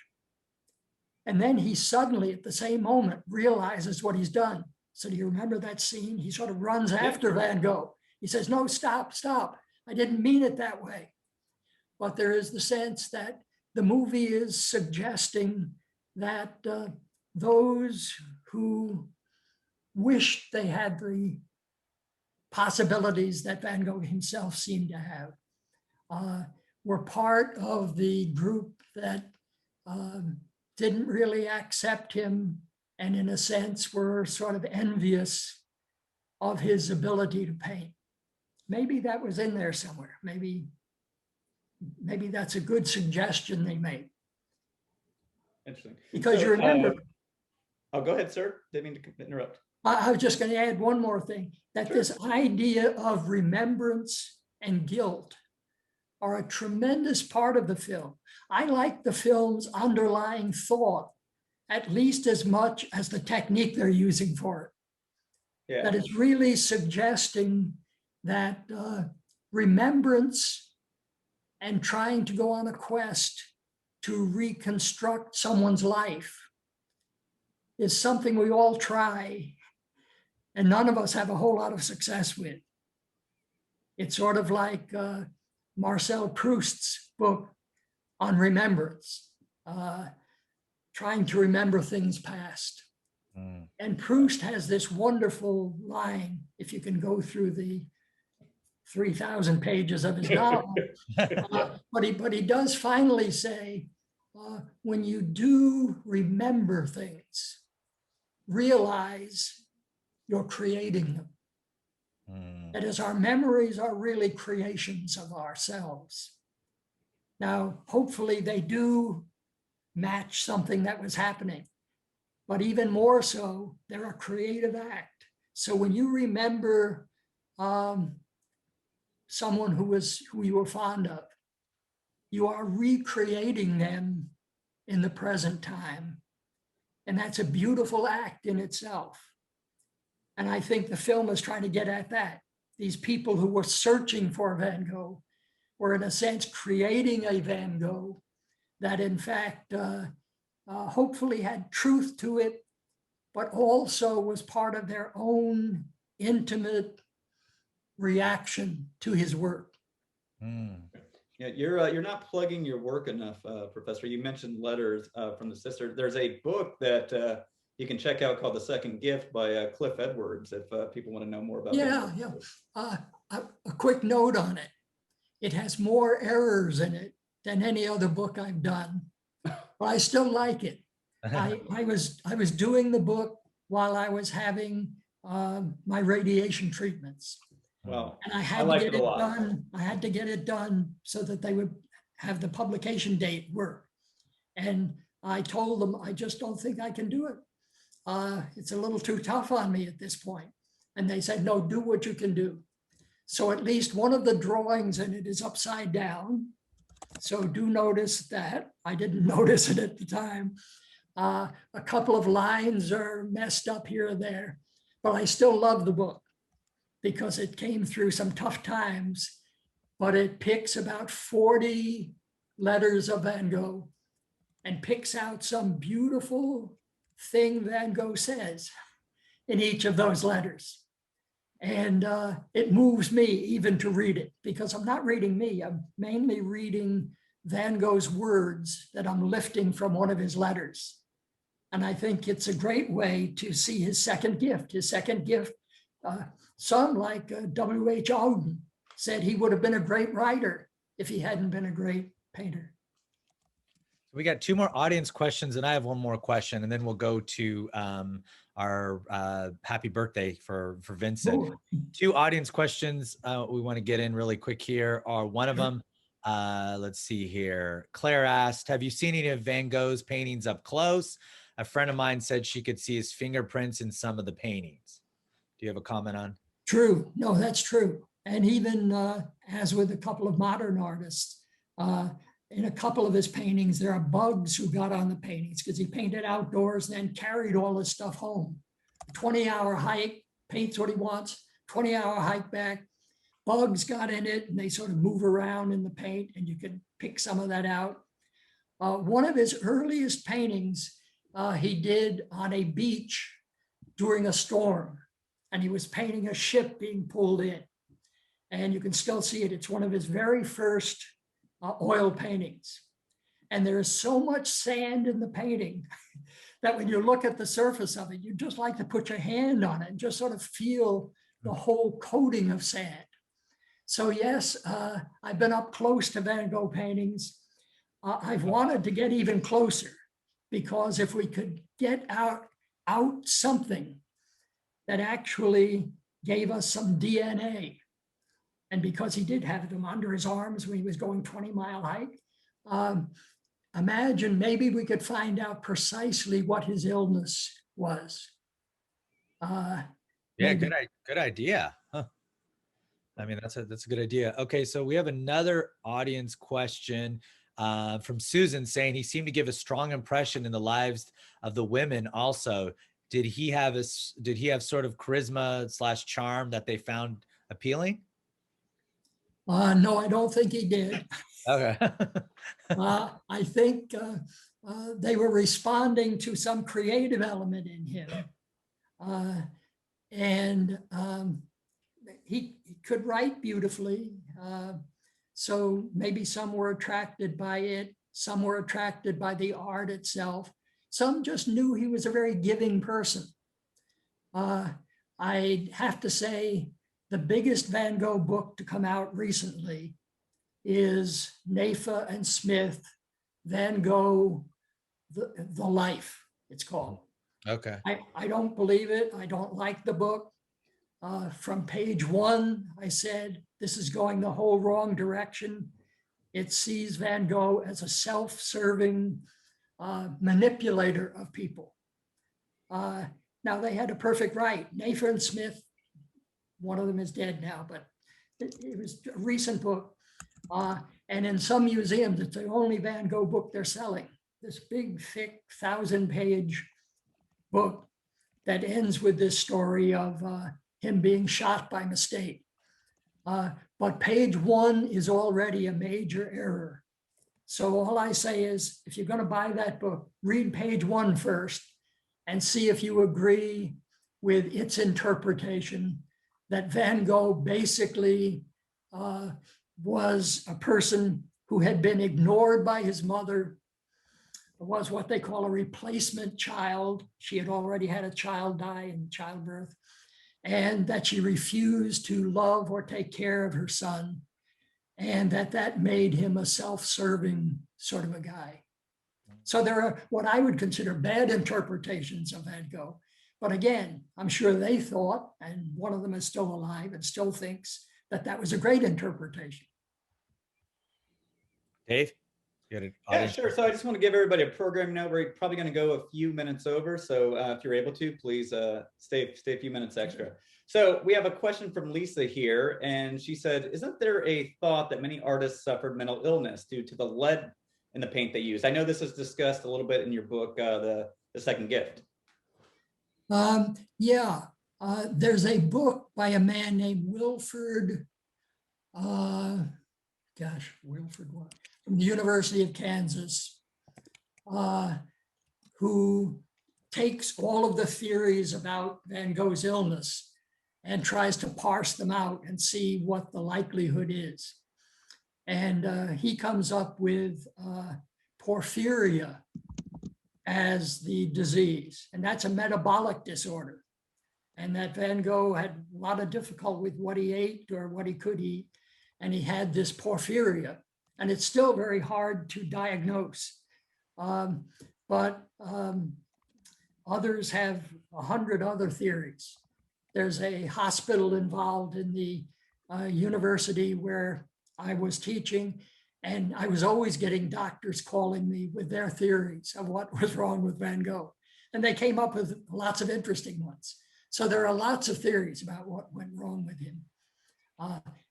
And then he suddenly, at the same moment, realizes what he's done. So do you remember that scene? He sort of runs after Van Gogh. He says, no, stop. I didn't mean it that way. But there is the sense that the movie is suggesting that those who wished they had the possibilities that Van Gogh himself seemed to have were part of the group that didn't really accept him, and in a sense were sort of envious of his ability to paint. Maybe that was in there somewhere. Maybe that's a good suggestion they made. Interesting. Because you remember. Oh, go ahead, sir. Didn't mean to interrupt. I was just going to add one more thing, that Sure. this idea of remembrance and guilt are a tremendous part of the film. I like the film's underlying thought at least as much as the technique they're using for it. Yeah. That it's really suggesting that remembrance and trying to go on a quest to reconstruct someone's life is something we all try, and none of us have a whole lot of success with. It's sort of like Marcel Proust's book on remembrance, trying to remember things past. And Proust has this wonderful line, if you can go through the 3,000 pages of his novel, but he does finally say, when you do remember things, realize you're creating them. That is, our memories are really creations of ourselves. Now, hopefully they do match something that was happening, but even more so, they're a creative act. So when you remember someone who you were fond of, you are recreating them in the present time. And that's a beautiful act in itself. And I think the film is trying to get at that. These people who were searching for Van Gogh were, in a sense, creating a Van Gogh that, in fact, hopefully had truth to it, but also was part of their own intimate reaction to his work. Yeah, you're not plugging your work enough, Professor. You mentioned letters from the sister. There's a book that you can check out called The Second Gift by Cliff Edwards, if people want to know more about that. Yeah. A quick note on it. It has more errors in it than any other book I've done, but I still like it. I was doing the book while I was having my radiation treatments. Well, and I had to get it done. I had to get it done so that they would have the publication date work. And I told them, I just don't think I can do it. It's a little too tough on me at this point. And they said, no, do what you can do. So at least one of the drawings in it is upside down. So do notice that. I didn't notice it at the time. A couple of lines are messed up here and there, but I still love the book because it came through some tough times, but it picks about 40 letters of Van Gogh and picks out some beautiful thing Van Gogh says in each of those letters. And it moves me even to read it, because I'm not reading me, I'm mainly reading Van Gogh's words that I'm lifting from one of his letters. And I think it's a great way to see his second gift. His second gift, some like W.H. Auden said he would have been a great writer if he hadn't been a great painter. We got two more audience questions, and I have one more question, and then we'll go to our happy birthday for Vincent. Ooh. Two audience questions we want to get in really quick here are one of them. Let's see here. Claire asked, have you seen any of Van Gogh's paintings up close? A friend of mine said she could see his fingerprints in some of the paintings. Do you have a comment on? True. No, that's true. And even as with a couple of modern artists, in a couple of his paintings, there are bugs who got on the paintings because he painted outdoors and then carried all his stuff home. 20-hour hike, paints what he wants, 20-hour hike back. Bugs got in it and they sort of move around in the paint, and you could pick some of that out. One of his earliest paintings he did on a beach during a storm, and he was painting a ship being pulled in. And you can still see it. It's one of his very first oil paintings. And there is so much sand in the painting that when you look at the surface of it, you just like to put your hand on it and just sort of feel the whole coating of sand. So yes, I've been up close to Van Gogh paintings. I've wanted to get even closer, because if we could get out something that actually gave us some DNA, and because he did have them under his arms when he was going 20-mile hike, imagine maybe we could find out precisely what his illness was. Yeah, maybe. good idea. Huh. I mean, that's a good idea. Okay, so we have another audience question from Susan saying he seemed to give a strong impression in the lives of the women. Also, did he have sort of charisma / charm that they found appealing? No, I don't think he did. Okay. I think they were responding to some creative element in him. And he could write beautifully. So maybe some were attracted by it. Some were attracted by the art itself. Some just knew he was a very giving person. I have to say the biggest Van Gogh book to come out recently is Nafa and Smith, Van Gogh, the Life, it's called. Okay. I don't believe it. I don't like the book. From page 1, I said, this is going the whole wrong direction. It sees Van Gogh as a self-serving manipulator of people. Now, they had a perfect right. Nafa and Smith, one of them is dead now, but it was a recent book. And in some museums, it's the only Van Gogh book they're selling. This big, thick, 1,000-page book that ends with this story of him being shot by mistake. But page 1 is already a major error. So all I say is, if you're going to buy that book, read page 1 first and see if you agree with its interpretation that Van Gogh basically was a person who had been ignored by his mother, was what they call a replacement child. She had already had a child die in childbirth, and that she refused to love or take care of her son, and that made him a self-serving sort of a guy. So there are what I would consider bad interpretations of Van Gogh. But again, I'm sure they thought, and one of them is still alive and still thinks, that was a great interpretation. Dave? You had an Yeah, audience sure. So I just want to give everybody a program note. We're probably going to go a few minutes over. So if you're able to, please stay a few minutes extra. So we have a question from Lisa here. And she said, isn't there a thought that many artists suffered mental illness due to the lead in the paint they used? I know this is discussed a little bit in your book, The Second Gift. Yeah, there's a book by a man named Wilford, Wilford what? From the University of Kansas, who takes all of the theories about Van Gogh's illness and tries to parse them out and see what the likelihood is. And he comes up with porphyria as the disease, and that's a metabolic disorder. And that Van Gogh had a lot of difficulty with what he ate or what he could eat, and he had this porphyria. And it's still very hard to diagnose. But others have 100 other theories. There's a hospital involved in the university where I was teaching, and I was always getting doctors calling me with their theories of what was wrong with Van Gogh. And they came up with lots of interesting ones. So there are lots of theories about what went wrong with him.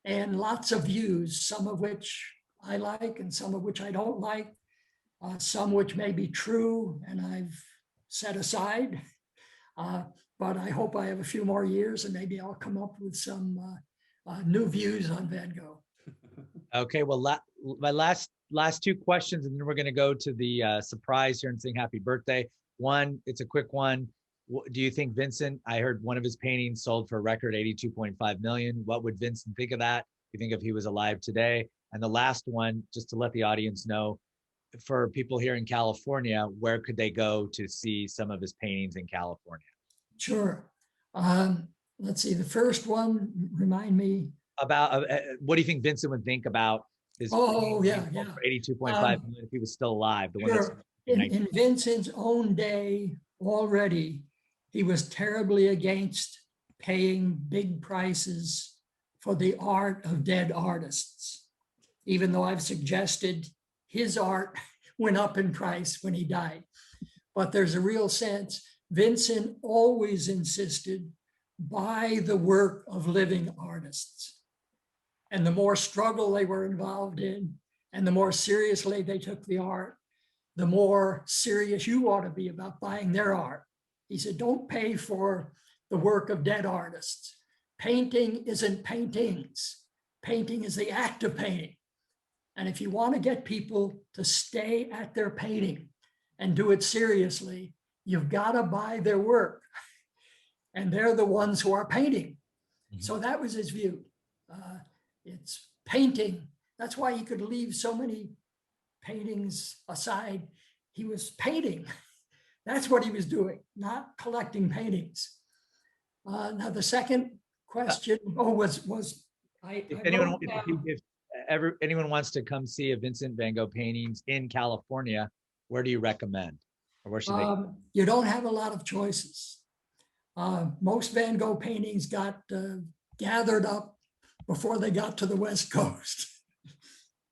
And lots of views, some of which I like and some of which I don't like, some which may be true and I've set aside. But I hope I have a few more years and maybe I'll come up with some new views on Van Gogh. Okay, well, my last 2 questions, and then we're going to go to the surprise here and sing happy birthday. One, it's a quick one. Do you think Vincent, I heard one of his paintings sold for a record 82.5 million. What would Vincent think of that? Do you think if he was alive today? And the last one, just to let the audience know, for people here in California, where could they go to see some of his paintings in California? Sure. Let's see, the first one, remind me. About what do you think Vincent would think about his Oh, yeah. 82.5 million if he was still alive? The one Sure. In Vincent's own day already, he was terribly against paying big prices for the art of dead artists, even though I've suggested his art went up in price when he died. But there's a real sense, Vincent always insisted buy the work of living artists. And the more struggle they were involved in, and the more seriously they took the art, the more serious you ought to be about buying their art. He said, don't pay for the work of dead artists. Painting isn't paintings. painting is the act of painting. And if you want to get people to stay at their painting and do it seriously, you've got to buy their work. And they're the ones who are painting. So that was his view. It's painting. That's why he could leave so many paintings aside. He was painting. That's what he was doing, not collecting paintings. Now the second question was If I anyone, wrote down- if ever anyone wants to come see a Vincent Van Gogh paintings in California, where do you recommend, or where should they? You don't have a lot of choices. Most Van Gogh paintings got gathered up before they got to the West Coast.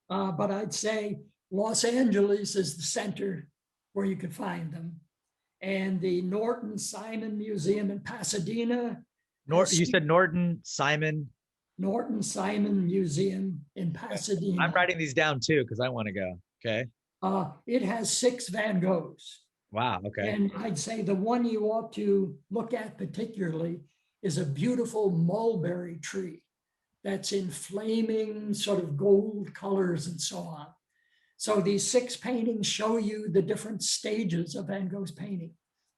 But I'd say Los Angeles is the center where you could find them. And the Norton Simon Museum in Pasadena. You said Norton Simon. Norton Simon Museum in Pasadena. I'm writing these down too because I want to go. Okay. It has 6 Van Goghs. Wow. Okay. And I'd say the one you ought to look at particularly is a beautiful mulberry tree that's in flaming sort of gold colors and so on. So these 6 paintings show you the different stages of Van Gogh's painting,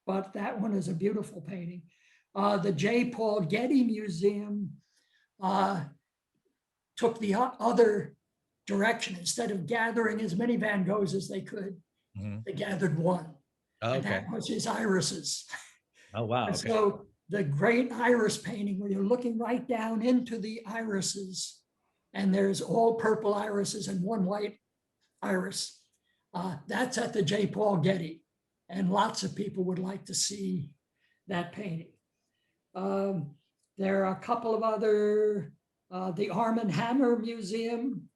but that one is a beautiful painting. The J. Paul Getty Museum took the other direction. Instead of gathering as many Van Goghs as they could, they gathered one. Oh, And okay. that was his irises. Oh, wow. And Okay. so the great iris painting where you're looking right down into the irises and there's all purple irises and one white iris. That's at the J. Paul Getty. And lots of people would like to see that painting. There are a couple of other, the Arm and Hammer Museum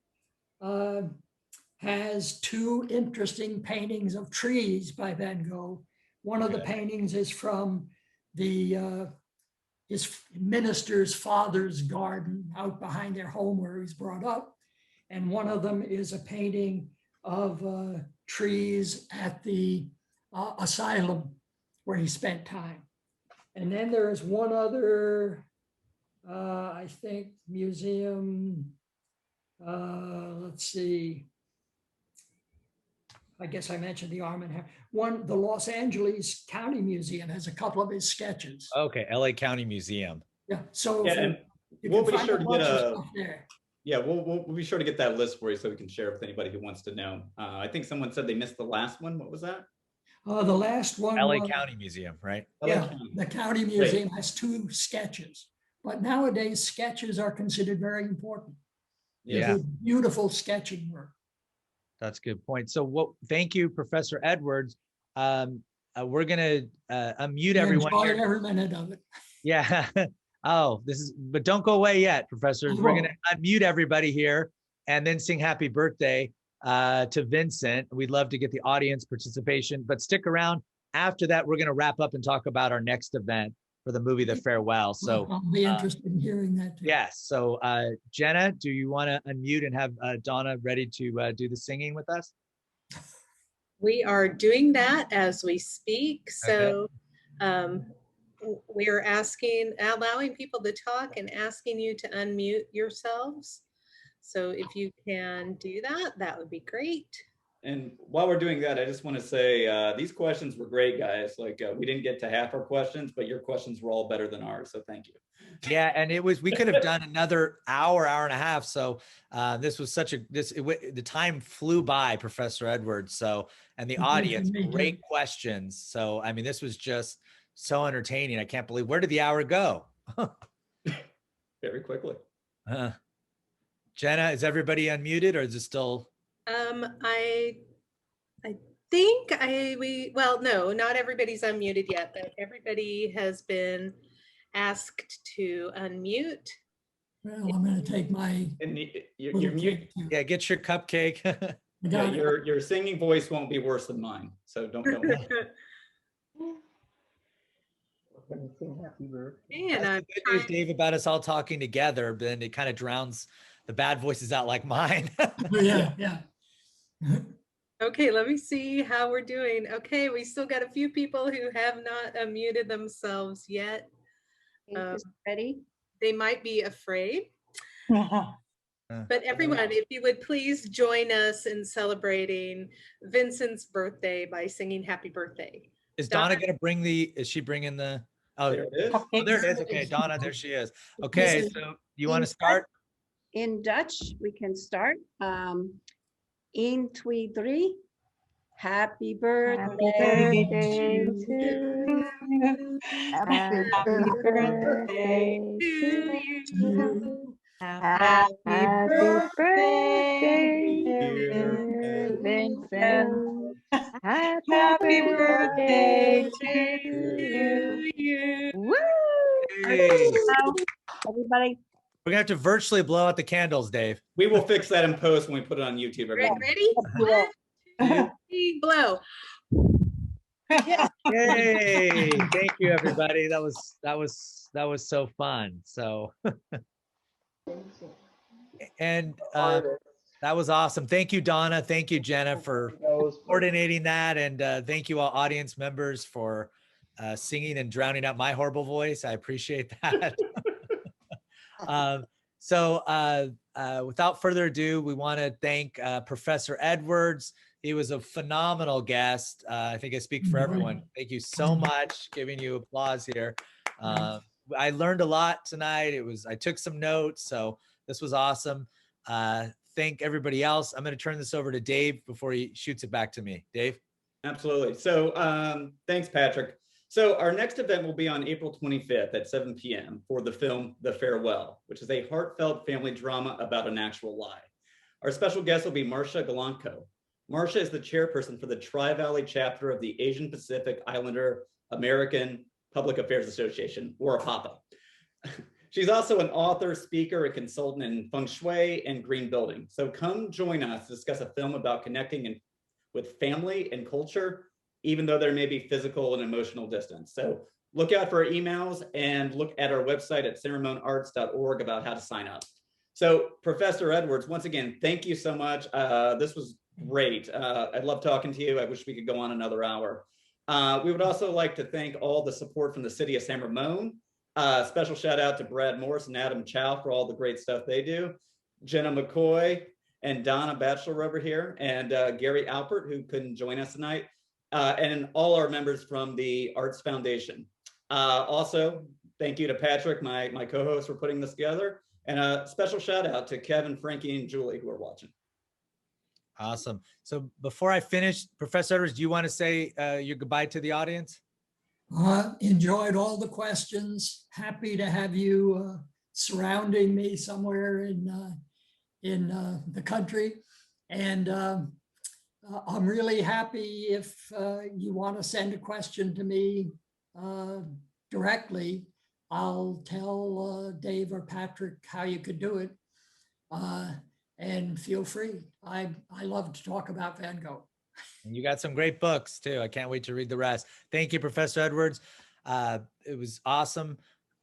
has 2 interesting paintings of trees by Van Gogh. One of the paintings is from his minister's father's garden out behind their home where he's brought up. And one of them is a painting of trees at the asylum where he spent time. And then there is one other, I think, museum, let's see. I guess I mentioned the Arm and Hammer. One, the Los Angeles County Museum has a couple of his sketches. Okay. LA County Museum. Yeah, so Yeah, and you we'll can be find sure a to bunch get of a- stuff there. Yeah, we'll be sure to get that list for you so we can share with anybody who wants to know. I think someone said they missed the last one. What was that? The last one. LA was- County Museum, right? LA Yeah, County. the county museum has 2 sketches, but nowadays sketches are considered very important. They Yeah. do beautiful sketching work. That's a good point. So thank you, Professor Edwards. We're going to unmute everyone Enjoyed here. every minute of it. Yeah. But don't go away yet, professors. We're going to unmute everybody here and then sing happy birthday to Vincent. We'd love to get the audience participation, but stick around. After that, we're going to wrap up and talk about our next event for the movie, The Farewell. So I'll be interested in hearing that too. yes. So Jenna, do you want to unmute and have Donna ready to do the singing with us? We are doing that as we speak. So we are allowing people to talk and asking you to unmute yourselves. So if you can do that, that would be great. And while we're doing that, I just want to say these questions were great, guys. Like we didn't get to half our questions, but your questions were all better than ours. So thank you. Yeah, and we could have done another hour and a half. So this was the time flew by, Professor Edwards. So, and the audience, great questions. So, I mean, this was just so entertaining. I can't believe, where did the hour go? Very quickly. Jenna, is everybody unmuted or is it still? I think no, not everybody's unmuted yet, but everybody has been asked to unmute. Well, I'm going to take my. And you're mute. Yeah, get your cupcake. Yeah, your singing voice won't be worse than mine. So don't. And I'm good news, Dave, about us all talking together, then it kind of drowns the bad voices out like mine. Yeah. Okay, let me see how we're doing. Okay, we still got a few people who have not unmuted themselves yet. Ready? They might be afraid. But everyone, if you would please join us in celebrating Vincent's birthday by singing happy birthday. Is Donna? Donna gonna bring the, is she bringing the? Oh, There it is. oh, there it is. Okay, Donna, there she is. Okay, Yes. so you want to start? In Dutch, we can start. 1, 2, 3. Happy birthday to you. Happy birthday To you. Happy birthday, Dear Vincent. Happy birthday to you. Woo! Hey, Everybody, we're gonna have to virtually blow out the candles, Dave. We will fix that in post when we put it on YouTube. Everyone. Ready? 1, 2, 3, blow. Yay! Thank you, everybody. That was so fun. So, and that was awesome. Thank you, Donna. Thank you, Jenna, for coordinating that, and thank you all audience members for singing and drowning out my horrible voice. I appreciate that. Without further ado, we want to thank Professor Edwards. He was a phenomenal guest. I think I speak for everyone. Thank you so much. Giving you applause here. I learned a lot tonight. I took some notes, so this was awesome. Thank everybody else. I'm going to turn this over to Dave before he shoots it back to me. Dave? Absolutely. So thanks, Patrick. So our next event will be on April 25th at 7 p.m. for the film The Farewell, which is a heartfelt family drama about an actual lie. Our special guest will be Marcia Galanco. Marcia is the chairperson for the Tri-Valley chapter of the Asian Pacific Islander American Public Affairs Association, or APAPA. She's also an author, speaker, and consultant in feng shui and green building. So come join us to discuss a film about connecting with family and culture, even though there may be physical and emotional distance. So look out for our emails and look at our website at sanramonarts.org about how to sign up. So Professor Edwards, once again, thank you so much. This was great. I love talking to you. I wish we could go on another hour. We would also like to thank all the support from the city of San Ramon. Special shout out to Brad Morris and Adam Chow for all the great stuff they do. Jenna McCoy and Donna Batchelor over here, and Gary Alpert, who couldn't join us tonight, and all our members from the Arts Foundation. Also, thank you to Patrick, my co-host, for putting this together. And a special shout out to Kevin, Frankie, and Julie who are watching. Awesome. So before I finish, Professor Edwards, do you want to say your goodbye to the audience? Enjoyed all the questions. Happy to have you surrounding me somewhere in the country. And I'm really happy if you want to send a question to me directly. I'll tell Dave or Patrick how you could do it. And feel free. I love to talk about Van Gogh. And you got some great books too. I can't wait to read the rest. Thank you, Professor Edwards. It was awesome.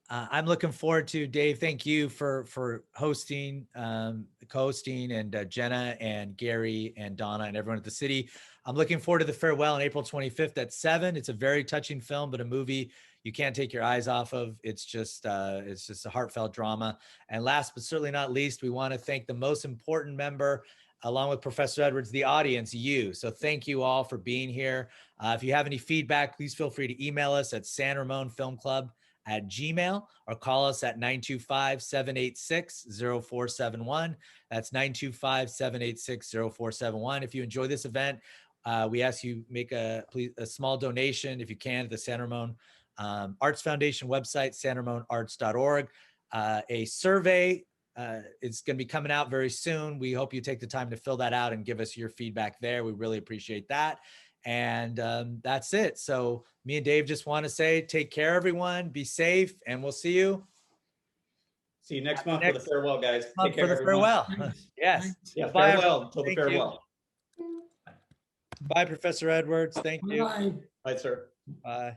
I'm looking forward to, Dave, thank you for hosting, co-hosting, and Jenna and Gary and Donna and everyone at the city. I'm looking forward to The Farewell on April 25th at 7. It's a very touching film, but a movie you can't take your eyes off of. It's just a heartfelt drama. And last but certainly not least, we want to thank the most important member, along with Professor Edwards, the audience, you. So thank you all for being here. If you have any feedback, please feel free to email us at sanramonfilmclub@gmail.com or call us at 925-786-0471. That's 925-786-0471. If you enjoy this event, we ask you make a small donation if you can to the San Ramon Arts Foundation website, sanramonarts.org. A survey is going to be coming out very soon. We hope you take the time to fill that out and give us your feedback there. We really appreciate that. And that's it. So me and Dave just want to say, take care, everyone. Be safe, and we'll see you. See you next month for the farewell, guys. Take care, For the everyone. farewell. Yes. Yeah, Bye, farewell until the everyone. Thank you. farewell. Bye, Professor Edwards. Thank you. Bye. Bye, sir. Bye.